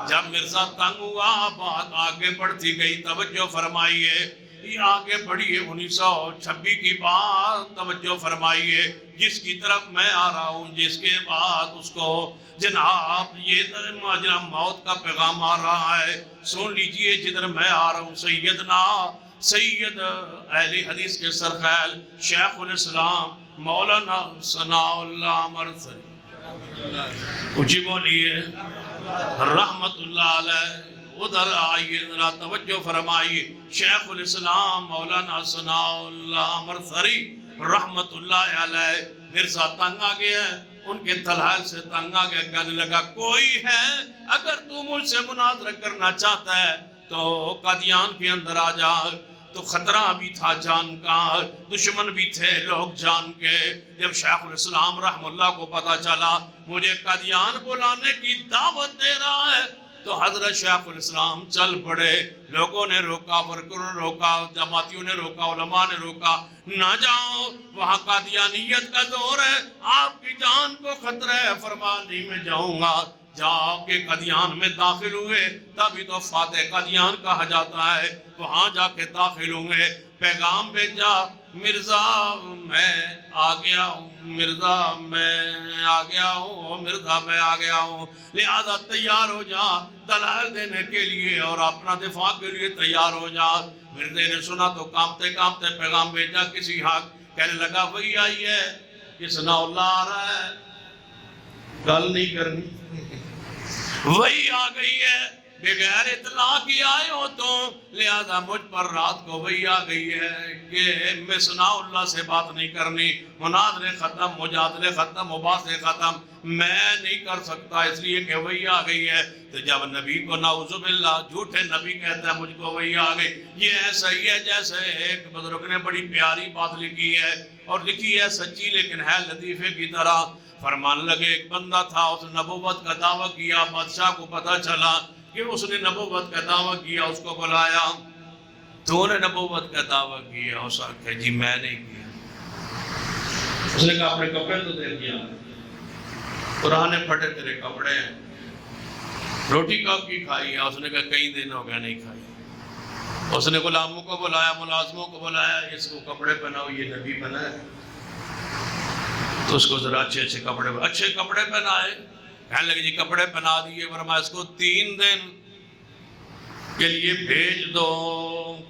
[SPEAKER 2] جب مرزا تنگ ہوا بات آگے بڑھتی گئی، توجہ فرمائیے، یہ آگے بڑھیے 1926 کی بات توجہ فرمائیے، جس کی طرف میں آ رہا ہوں، جس کے بعد اس کو جناب یہ جناب موت کا پیغام آ رہا ہے، سن لیجئے جدھر میں آ رہا ہوں۔ سید اہل حدیث کے سرخیل شیخ الاسلام مولانا ثناء اللہ مرثری، اونچی بولیے، رحمت اللہ علیہ، ادھر آئیے ذرا توجہ فرمائیے، شیخ الاسلام مولانا ثناء اللہ مرثری رحمت اللہ علیہ۔ مرزا تنگ آ گیا ہے، ان کے تلحال سے تنگ آ گیا، کہنے لگا کوئی ہے اگر تو مجھ سے مناظرہ کرنا چاہتا ہے تو قادیان کے اندر آ جا۔ تو خطرہ بھی تھا جان کا، دشمن بھی تھے لوگ جان کے۔ جب شیخ الاسلام رحم اللہ کو پتا چلا مجھے قادیان بلانے کی دعوت دے رہا ہے تو حضرت شیخ الاسلام چل پڑے۔ لوگوں نے روکا، ورکروں نے روکا، جماعتیوں نے روکا، علماء نے روکا، نہ جاؤ وہاں قادیانیت کا دور ہے، آپ کی جان کو خطرہ ہے۔ فرما نہیں میں جاؤں گا۔ جا کے قادیان میں داخل ہوئے، تبھی تو فاتح قادیان کہا جاتا ہے، وہاں جا کے داخل ہوئے، پیغام بھیجا مرزا میں آ گیا ہوں، مرزا میں آ گیا ہوں، مرزا میں آ گیا ہوں، لہذا تیار ہو جا دلائل دینے کے لیے اور اپنا دفاع کے لیے تیار ہو جا۔ مرزے نے سنا تو کانپتے کانپتے پیغام بھیجا کسی حق، کہنے لگا وہی آئی ہے، یہ ثناء اللہ آ رہا ہے، گل نہیں کرنی، وہی آ گئی ہے، بغیر اطلاع کی آئے ہو تو، لہذا مجھ پر رات کو وہی آ گئی ہے کہ میں ثناء اللہ سے بات نہیں کرنی، مناظرے ختم، مجادلے ختم، مباحثے ختم، میں نہیں کر سکتا اس لیے کہ وہی آ گئی ہے۔ تو جب نبی کو نعوذ باللہ جھوٹے نبی کہتا ہے مجھ کو وہی آ گئی، یہ ایسا ہی ہے جیسے ایک بزرگ نے بڑی پیاری بات لکھی ہے اور لکھی ہے سچی لیکن ہے لطیفے کی طرح۔ فرمان لگے ایک بندہ تھا، اس نے نبوت کا دعویٰ کیا، بادشاہ کو پتہ چلا کہ اس نے نبوت کا دعویٰ کیا، اس کو بلایا، تو نے نبوت کا دعویٰ کیا، اس نے کہا جی میں نہیں کیا۔ اس نے کہا اپنے کپڑے تو دے دیا، پرانے پھٹے تیرے کپڑے ہیں، روٹی کب کی کھائی ہے؟ اس نے کہا کئی دن ہو گیا نہیں کھائی۔ اس نے غلاموں کو بلایا، ملازموں کو بلایا، اس کو کپڑے پہناؤ، یہ نبی بنا ہے، تو اس کو ذرا اچھے کپڑے پہنائے، کہنے لگے جی کپڑے پہنا دیے، فرمایا اس کو 3 دن کے لیے بھیج دو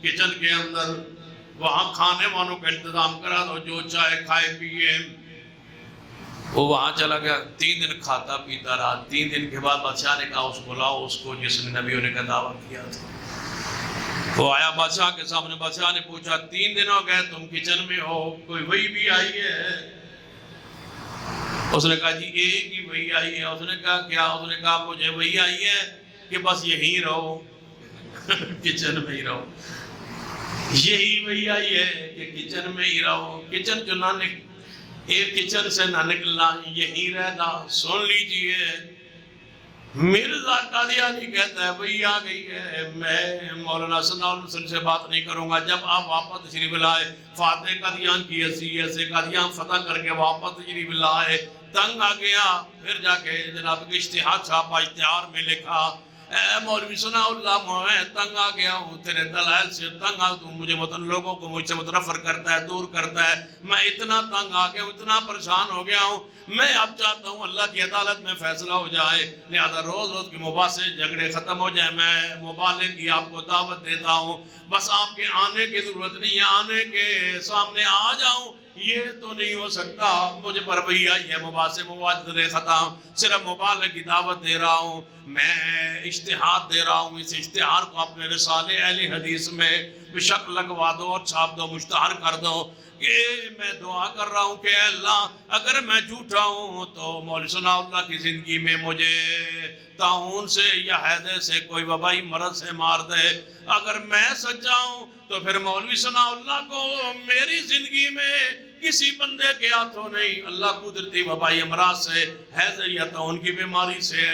[SPEAKER 2] کچن کے اندر، وہاں کھانے وانوں کا انتظام کرا دو، جو چاہے کھائے پیئے۔ وہ وہاں چلا گیا، 3 دن کھاتا پیتا رہا۔ 3 دن کے بعد بادشاہ نے کہا اس بلاؤ اس کو جس نے نبیوں نے کا دعویٰ کیا تھا۔ وہ آیا بادشاہ کے سامنے، بادشاہ نے پوچھا 3 دن ہو گئے تم کچن میں ہو، کوئی وہی بھی آئی ہے؟ اس نے کہا جی ایک ہی وہی آئی ہے۔ اس نے کہا کیا؟ اس نے کہا مجھے وہی آئی ہے کہ بس یہیں رہو، کچن میں ہی رہو، یہی وہی آئی ہے کہ کچن میں ہی رہو، کچن جو نہ ایک کچن سے نہ نکلنا، یہی رہنا۔ سن لیجئے مرزا قادیانی کہتا ہے وہی آ گئی ہے، میں مولانا ثناء اللہ سے بات نہیں کروں گا۔ جب آپ واپس تشریف لائے، فاتح قادیان کی حیثیت سے قادیان فتح کر کے واپس تشریف لائے، تنگ آ گیا، پھر جا کے جناب کے اشتہار چھاپا، اشتہار میں لکھا اے مولوی ثناء اللہ میں تنگ آ گیا ہوں، تیرے دلائل سے تنگ آ، تو مجھے لوگوں کو مجھ سے متنفر کرتا ہے، دور کرتا ہے، میں اتنا تنگ آ گیا ہوں، اتنا پریشان ہو گیا ہوں، میں اب چاہتا ہوں اللہ کی عدالت میں فیصلہ ہو جائے، لہذا روز روز کی مباحثے جھگڑے ختم ہو جائے، میں مبالغے کی آپ کو دعوت دیتا ہوں، بس آپ کے آنے کی ضرورت نہیں ہے، آنے کے سامنے آ جاؤں یہ تو نہیں ہو سکتا، مجھے پر وہی آئی ہے، مباحثے مواجدے ختم، صرف مبالغے کی دعوت دے رہا ہوں، میں اشتہار دے رہا ہوں، اس اشتہار کو اپنے رسالے اہل حدیث میں بشک لگوا دو اور چھاپ دو، مشتہر کر دو کہ میں دعا کر رہا ہوں کہ اے اللہ اگر میں جھوٹا ہوں تو مولوی ثناء اللہ کی زندگی میں مجھے طاعون سے یا حیدے سے کوئی وبائی مرض سے مار دے، اگر میں سچا ہوں تو پھر مولوی ثناء اللہ کو میری زندگی میں کسی بندے کے ہاتھوں نہیں، اللہ قدرتی وبائی امراض سے، حیض یا طاعون کی بیماری سے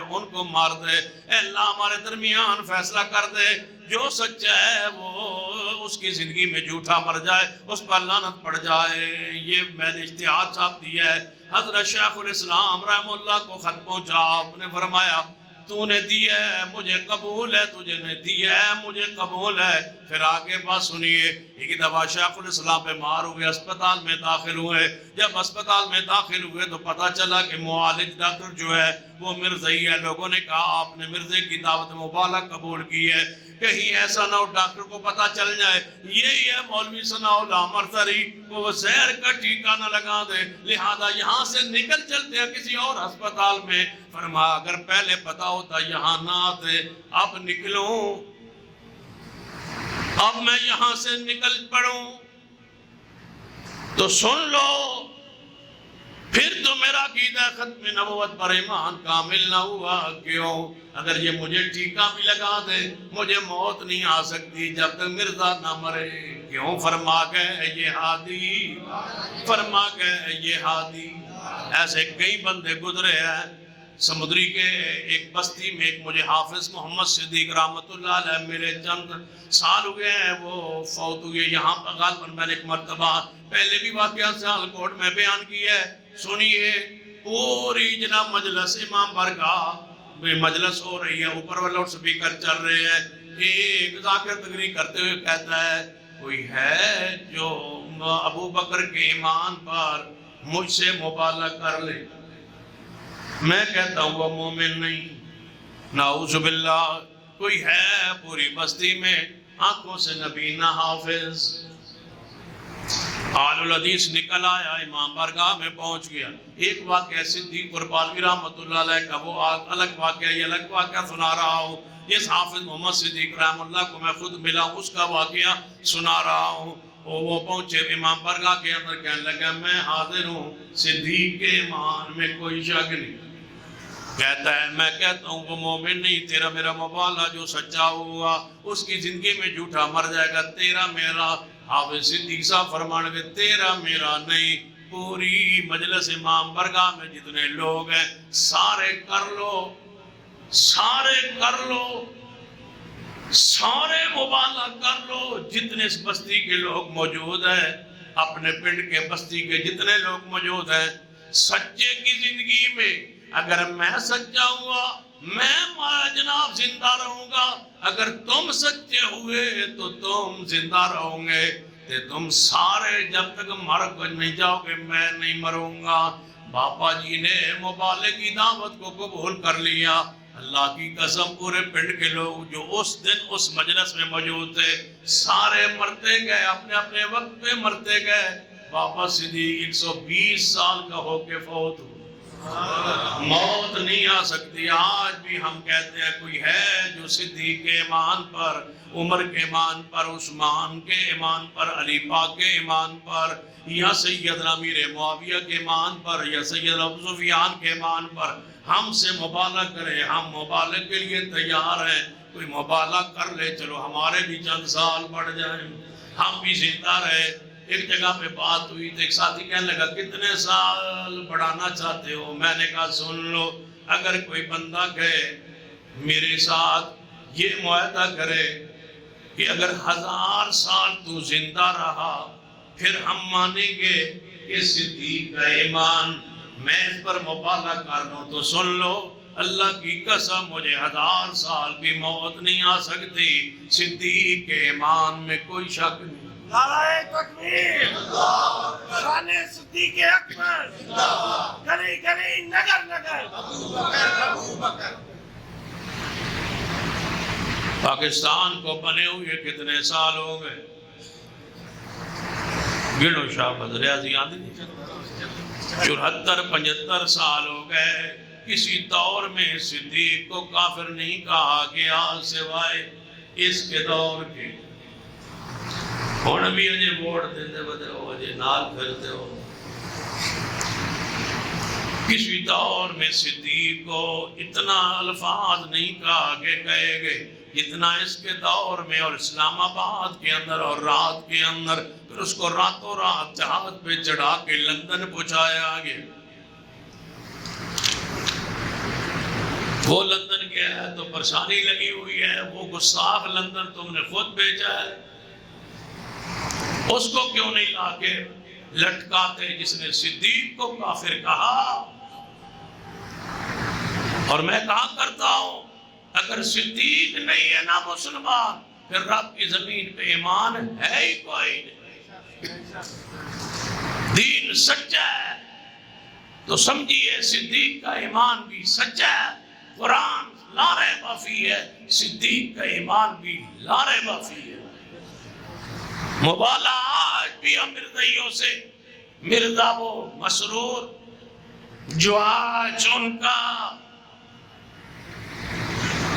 [SPEAKER 2] ان کو مار دے۔ اے اللہ ہمارے درمیان فیصلہ کر دے، جو سچا ہے وہ اس کی زندگی میں جھوٹا مر جائے، اس پر لعنت پڑ جائے۔ یہ میں نے اشتہار چھاپ دیا ہے، حضرت شیخ الاسلام رحمہ اللہ کو خط پہنچا، آپ نے فرمایا تو نے دیا ہے مجھے قبول ہے، تجھے نے دیا ہے مجھے قبول ہے۔ پھر آگے بات سنیے، ایک دفعہ شیخ الاسلام بیمار ہوئے، اسپتال میں داخل ہوئے، جب اسپتال میں داخل ہوئے تو پتہ چلا کہ معالج ڈاکٹر جو ہے وہ مرزائی ہے۔ لوگوں نے کہا آپ نے مرزے کی دعوت مبارک قبول کی ہے، کہیں ایسا نہ ہو ڈاکٹر کو پتہ چل جائے یہی ہے مولوی ثناء اللہ مرزری، وہ زہر کا ٹیکہ نہ لگا دے، لہذا یہاں سے نکل چلتے ہیں کسی اور ہسپتال میں۔ فرمایا اگر پہلے پتہ ہوتا یہاں نہ آتے، اب نکلوں، اب میں یہاں سے نکل پڑوں تو سن لو، پھر تو میرا عقیدہ ختم نبوت پر ایمان کامل نہ ہوا۔ کیوں؟ اگر یہ مجھے ٹیکہ بھی لگا دے مجھے موت نہیں آ سکتی جب تک مرزا نہ مرے۔ کیوں؟ فرما گئے یہ ہادی، فرما گئے یہ ہادی۔ ایسے کئی بندے گزرے ہیں۔ سمندری کے ایک بستی میں ایک مجھے حافظ محمد صدیق رحمۃ اللہ علیہ میرے چند سال ہوئے ہیں وہ فوت ہوئے، یہاں پر غالباً میں نے ایک مرتبہ پہلے بھی واقعہ سیالکوٹ میں بیان کی ہے، سنیے۔ پوری جناب مجلس امام بارگاہ میں مجلس ہو رہی ہے، اوپر والے لاؤڈ سپیکر چل رہے ہیں، ایک ذاکر تقریر کرتے ہوئے کہتا ہے کوئی ہے جو ابو بکر کے ایمان پر مجھ سے مبالغہ کر لے؟ میں کہتا ہوں وہ مومن نہیں. نعوذ باللہ. کوئی ہے پوری بستی میں آنکھوں سے نبینا حافظ؟ آل الحدیث نکل آیا، امام بارگاہ میں پہنچ گیا. ایک واقعہ صدیق قربانی رحمۃ اللہ علیہ کا وہ الگ واقعہ، یہ الگ واقعہ سنا رہا ہوں. جس حافظ محمد صدیق رحمہ اللہ کو میں خود ملا اس کا واقعہ سنا رہا ہوں. وہ پہنچے امام بارگاہ کے اندر، کہنے لگا میں حاضر ہوں، صدیق کے ایمان میں کوئی شک نہیں. کہتا ہے میں کہتا ہوں وہ مومن نہیں. تیرا میرا مبالغہ جو سچا ہوا اس کی زندگی میں جھوٹا مر جائے گا. تیرا میرا حافظ صدیق صاحب فرمانے کے تیرا میرا نہیں. پوری مجلس امام برگاہ میں جتنے لوگ ہیں سارے کر لو، سارے کر لو، سارے مبالغہ کر لو. جتنے اس بستی کے لوگ موجود ہیں، اپنے پنڈ کے بستی کے جتنے لوگ موجود ہیں، سچے کی زندگی میں اگر میں سچا ہوا میں جناب زندہ رہوں گا، اگر تم سچے ہوئے تو تم زندہ رہو گے. کہ تم سارے جب تک مر نہیں جاؤ گے میں نہیں مروں گا. باپا جی نے مبالغے کی دعوت کو قبول کر لیا. اللہ کی قسم پورے پنڈ کے لوگ جو اس دن اس مجلس میں موجود تھے سارے مرتے گئے، اپنے اپنے وقت پہ مرتے گئے. باپا صدیق 120 سال کا ہو کے فوت ہو. موت نہیں آ سکتی. آج بھی ہم کہتے ہیں کوئی ہے جو صدیق کے ایمان پر، عمر کے ایمان پر، عثمان کے ایمان پر، علی پاک کے ایمان پر، یا سیدنا امیر معاویہ کے ایمان پر، یا سیدنا ابو سفیان کے ایمان پر ہم سے مبالغہ کرے. ہم مبالغہ کے لیے تیار ہیں. کوئی مبالغہ کر لے، چلو ہمارے بھی چند سال بڑھ جائیں، ہم بھی زندہ رہے. ایک جگہ پہ بات ہوئی تو ایک ساتھی کہنے لگا کتنے سال بڑھانا چاہتے ہو؟ میں نے کہا سن لو، اگر کوئی بندہ کہے میرے ساتھ یہ معاہدہ کرے کہ اگر 1000 سال تو زندہ رہا پھر ہم مانیں گے کہ صدیق کا ایمان، میں اس پر مبالغہ کر دوں تو سن لو اللہ کی قسم مجھے 1000 سال بھی موت نہیں آ سکتی. صدیق کے ایمان میں کوئی شک نہیں.
[SPEAKER 3] نعرہ تکبیر، شان صدیق اکبر، گلی گلی نگر نگر.
[SPEAKER 2] پاکستان کو بنے ہوئے کتنے سال ہو گئے؟ گنو شاہ ریاضی یاد نہیں چلتا. 74-75 سال ہو گئے. کسی دور میں صدیق کو کافر نہیں کہا گیا سوائے اس کے دور کے. ہن بھی اجے ووٹ دیندے بدے ہو، اجے نال پھرتے ہو. کسی دور میں صدیق کو اتنا الفاظ نہیں کہا کہ کہے گئے جتنا اس کے دور میں، اور اسلام آباد کے اندر اور رات کے اندر. پھر اس کو راتوں رات جہاز پہ چڑھا کے لندن پہنچایا گیا. وہ لندن گیا ہے تو پریشانی لگی ہوئی ہے. وہ گستاخ لندن تم نے خود بھیجا ہے، اس کو کیوں نہیں لا کے لٹکاتے جس نے صدیق کو کافر کہا؟ اور میں کہا کرتا ہوں اگر صدیق نہیں ہے نا مسلمان، پھر رب کی زمین پہ ایمان ہے ہی کوئی نہیں. دین سچا ہے تو سمجھیے صدیق کا ایمان بھی سچا ہے. قرآن لا ریب فیہ ہے، صدیق کا ایمان بھی لا ریب فیہ ہے. مبالغہ آج بھی ہم مردائیوں سے، مرزا وہ مسرور جو آج ان کا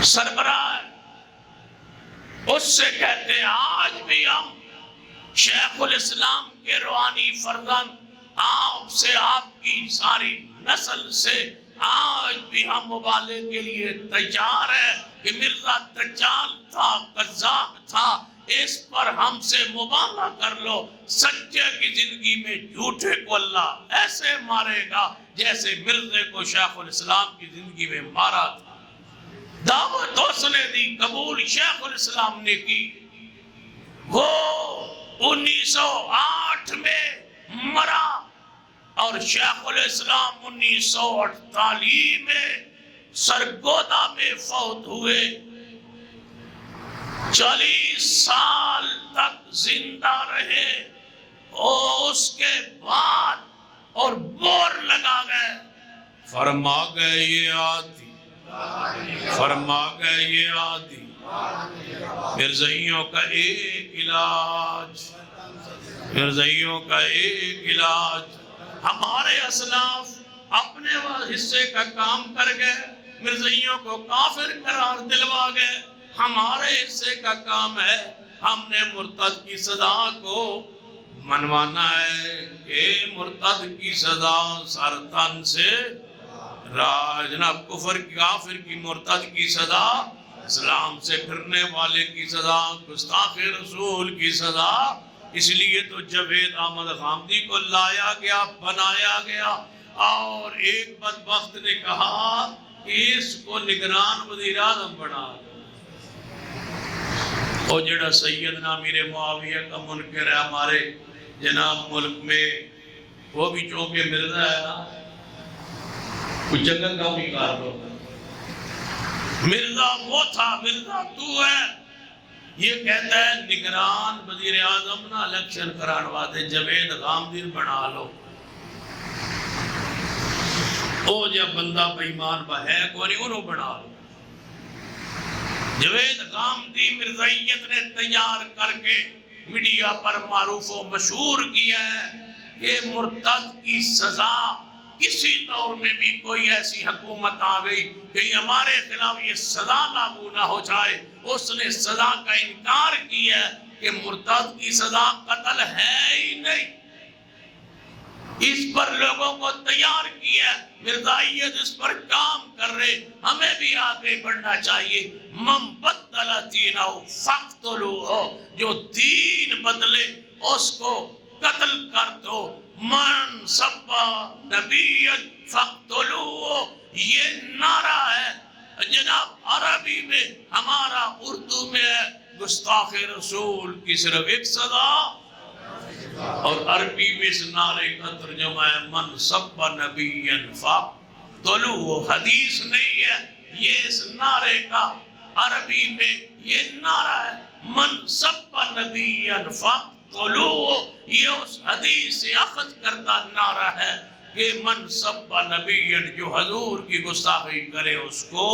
[SPEAKER 2] سربراہ ہے، اس سے کہتے ہیں آج بھی ہم شیخ الاسلام کے روحانی فرزند آپ سے، آپ کی ساری نسل سے آج بھی ہم مبالغے کے لیے تیار ہیں کہ مرزا دجال تھا، قذاب تھا، اس پر ہم سے مبالغہ کر لو. سچے کی زندگی میں جھوٹے کو اللہ ایسے مارے گا جیسے مرزے کو شیخ الاسلام کی زندگی میں مارا تھا. دعوت اس نے دی، قبول شیخ الاسلام نے کی. وہ 1908 میں مرا اور شیخ الاسلام 1948 میں سرگودا میں فوت ہوئے. 40 سال تک
[SPEAKER 1] زندہ رہے اور اس کے بعد اور بور لگا گئے، فرما گئے یہ عادی، فرما گئے یہ عادی، مرزائیوں کا ایک علاج، مرزائیوں کا ایک علاج۔ ہمارے اسلاف اپنے حصے کا کام کر گئے، مرزائیوں کو کافر قرار دلوا گئے۔ ہمارے حصے کا کام ہے، ہم نے مرتد کی سزا کو منوانا ہے کہ مرتد کی سزا سر تن سے جناب کفر کافر کی مرتد کی سزا، اسلام سے پھرنے والے کی سزا، گستاخ رسول کی سزا۔ اس لیے تو جاوید احمد غامدی کو لایا گیا، بنایا گیا، اور ایک بدبخت نے کہا کہ اس کو نگران وزیر اعظم بنا دو۔ اور جڑا سیدنا امیر معاویہ کا منکر ہے ہمارے جناب ملک میں، وہ بھی چونکہ مرزا ہے نا، کچھ جگہ کام ہی کر لو، مرزا وہ تھا، مرزا تو ہے، یہ کہتا ہے نگران وزیر اعظم نہ الیکشن کران واسطے جاوید غامدی بنا لو۔ او جب بندہ بے ایمان با ہے کوئی انہوں بنا لو۔ جاوید غامدی مرزائیت نے تیار کر کے میڈیا پر معروف و مشہور کیا ہے کہ مرتد کی سزا کسی دور میں بھی کوئی ایسی حکومت آ گئی کہ ہمارے خلاف یہ سزا لاگو نہ ہو جائے، اس نے سزا کا انکار کیا ہے کہ مرتد کی سزا قتل ہے ہی نہیں۔ اس پر لوگوں کو تیار کیا، مرزائیت اس پر کام کر رہے، ہمیں بھی آگے بڑھنا چاہیے۔ من بدل دینہ فاقتلوہ، جو دین بدلے اس کو قتل کر دو۔ من سب نبی فاقتلوہ، یہ نعرہ ہے جناب عربی میں، ہمارا اردو میں ہے گستاخ رسول کی صرف ایک سزا، اور عربی میں اس نعرے کا ترجمہ ہے من سب نبی فاقتلوہ۔ حدیث نہیں ہے، یہ اس نعرے کا عربی میں یہ نعرہ ہے من سب نبی فاقتلوہ۔ یہ اس حدیث سے اخذ کردہ نعرہ ہے کہ من سب نبی، جو حضور کی گستاخی کرے اس کو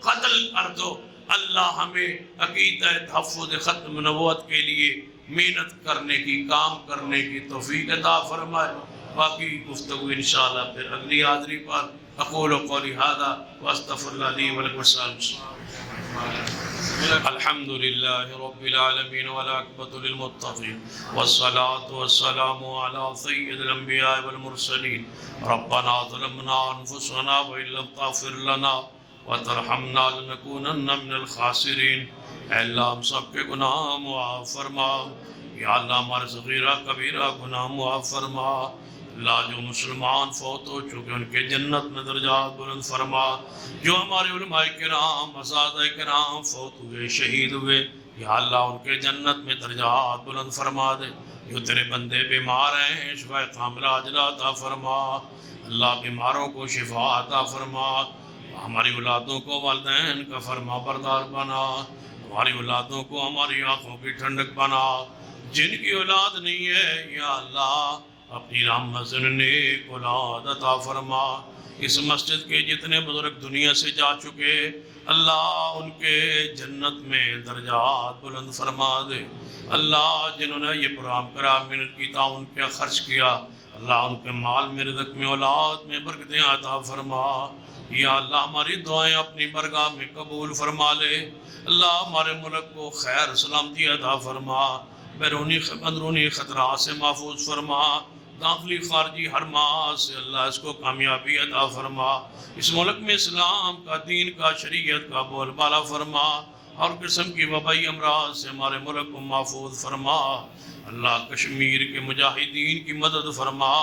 [SPEAKER 1] قتل کر دو۔ اللہ ہمیں عقیدہ تحفظ ختم نبوت کے لیے محنت کرنے کی، کام کرنے کی توفیق عطا فرمائے۔ باقی گفتگو انشاءاللہ پھر اگلی حاضری پر۔ اقول قولی ھذا واستغفر اللہ لی ولکم السلام۔ الحمد للہ رب العالمین والعاقبۃ للمتقین والصلاة والسلام علی سید الانبیاء والمرسلین۔ ربنا ظلمنا انفسنا وان لم تغفر لنا وترحمنا لنکونن من الخاسرین۔ اے اللہ ہم سب کے گناہ معاف فرما، یا اللہ ہمارے صغیرہ کبیرہ گناہ معاف فرما۔ اللہ جو مسلمان فوت ہو چکے ان کے جنت میں درجات بلند فرما، جو ہمارے علماء کرام اساتذہ کرام فوت ہوئے شہید ہوئے، یا اللہ ان کے جنت میں درجات بلند فرما دے۔ جو تیرے بندے بیمار ہیں شفا کاملہ عاجلہ عطا فرما، اللہ بیماروں کو شفا عطا فرما۔ ہماری اولادوں کو والدین کا فرما بردار بنا، ہماری اولادوں کو ہماری آنکھوں کی ٹھنڈک بنا۔ جن کی اولاد نہیں ہے یا اللہ اپنی رحمت سے نیک اولاد عطا فرما۔ اس مسجد کے جتنے بزرگ دنیا سے جا چکے اللہ ان کے جنت میں درجات بلند فرما دے۔ اللہ جنہوں نے یہ پروگرام کرا محنت کی تعاون کیا خرچ کیا، اللہ ان کے مال میں رزق میں اولاد میں برکتیں عطا فرما۔ یا اللہ ہماری دعائیں اپنی برگاہ میں قبول فرما لے۔ اللہ ہمارے ملک کو خیر سلامتی عطا فرما، بیرونی اندرونی خطرات سے محفوظ فرما، داخلی خارجی ہر ماہ سے اللہ اس کو کامیابی عطا فرما۔ اس ملک میں اسلام کا، دین کا، شریعت کا بول بالا فرما، ہر قسم کی وبائی امراض سے ہمارے ملک کو محفوظ فرما۔ اللہ کشمیر کے مجاہدین کی مدد فرما،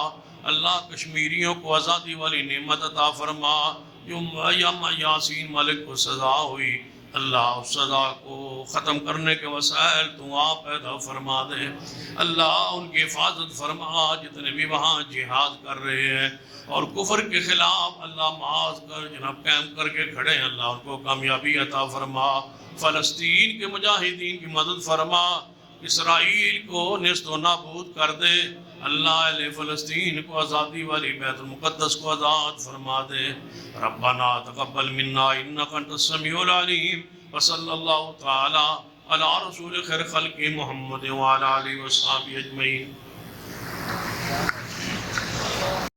[SPEAKER 1] اللہ کشمیریوں کو آزادی والی نعمت عطا فرما۔ جو یاسین ملک کو سزا ہوئی اللہ اس سزا کو ختم کرنے کے وسائل تو آپ پیدا فرما دے۔ اللہ ان کی حفاظت فرما، جتنے بھی وہاں جہاد کر رہے ہیں اور کفر کے خلاف اللہ معاذ کر جناب قائم کر کے کھڑے ہیں، اللہ ان کو کامیابی عطا فرما۔ فلسطین کے مجاہدین کی مدد فرما،
[SPEAKER 2] اسرائیل کو نیست و نابود کر دے اللہ اہل فلسطین کو آزادی والی بیت المقدس کو آزاد فرما دے ربنا تقبل منا انک انت السمیع العلیم وصلی اللہ تعالی علی رسول خیر خلق محمد وعلی آلہ وصحبہ اجمعین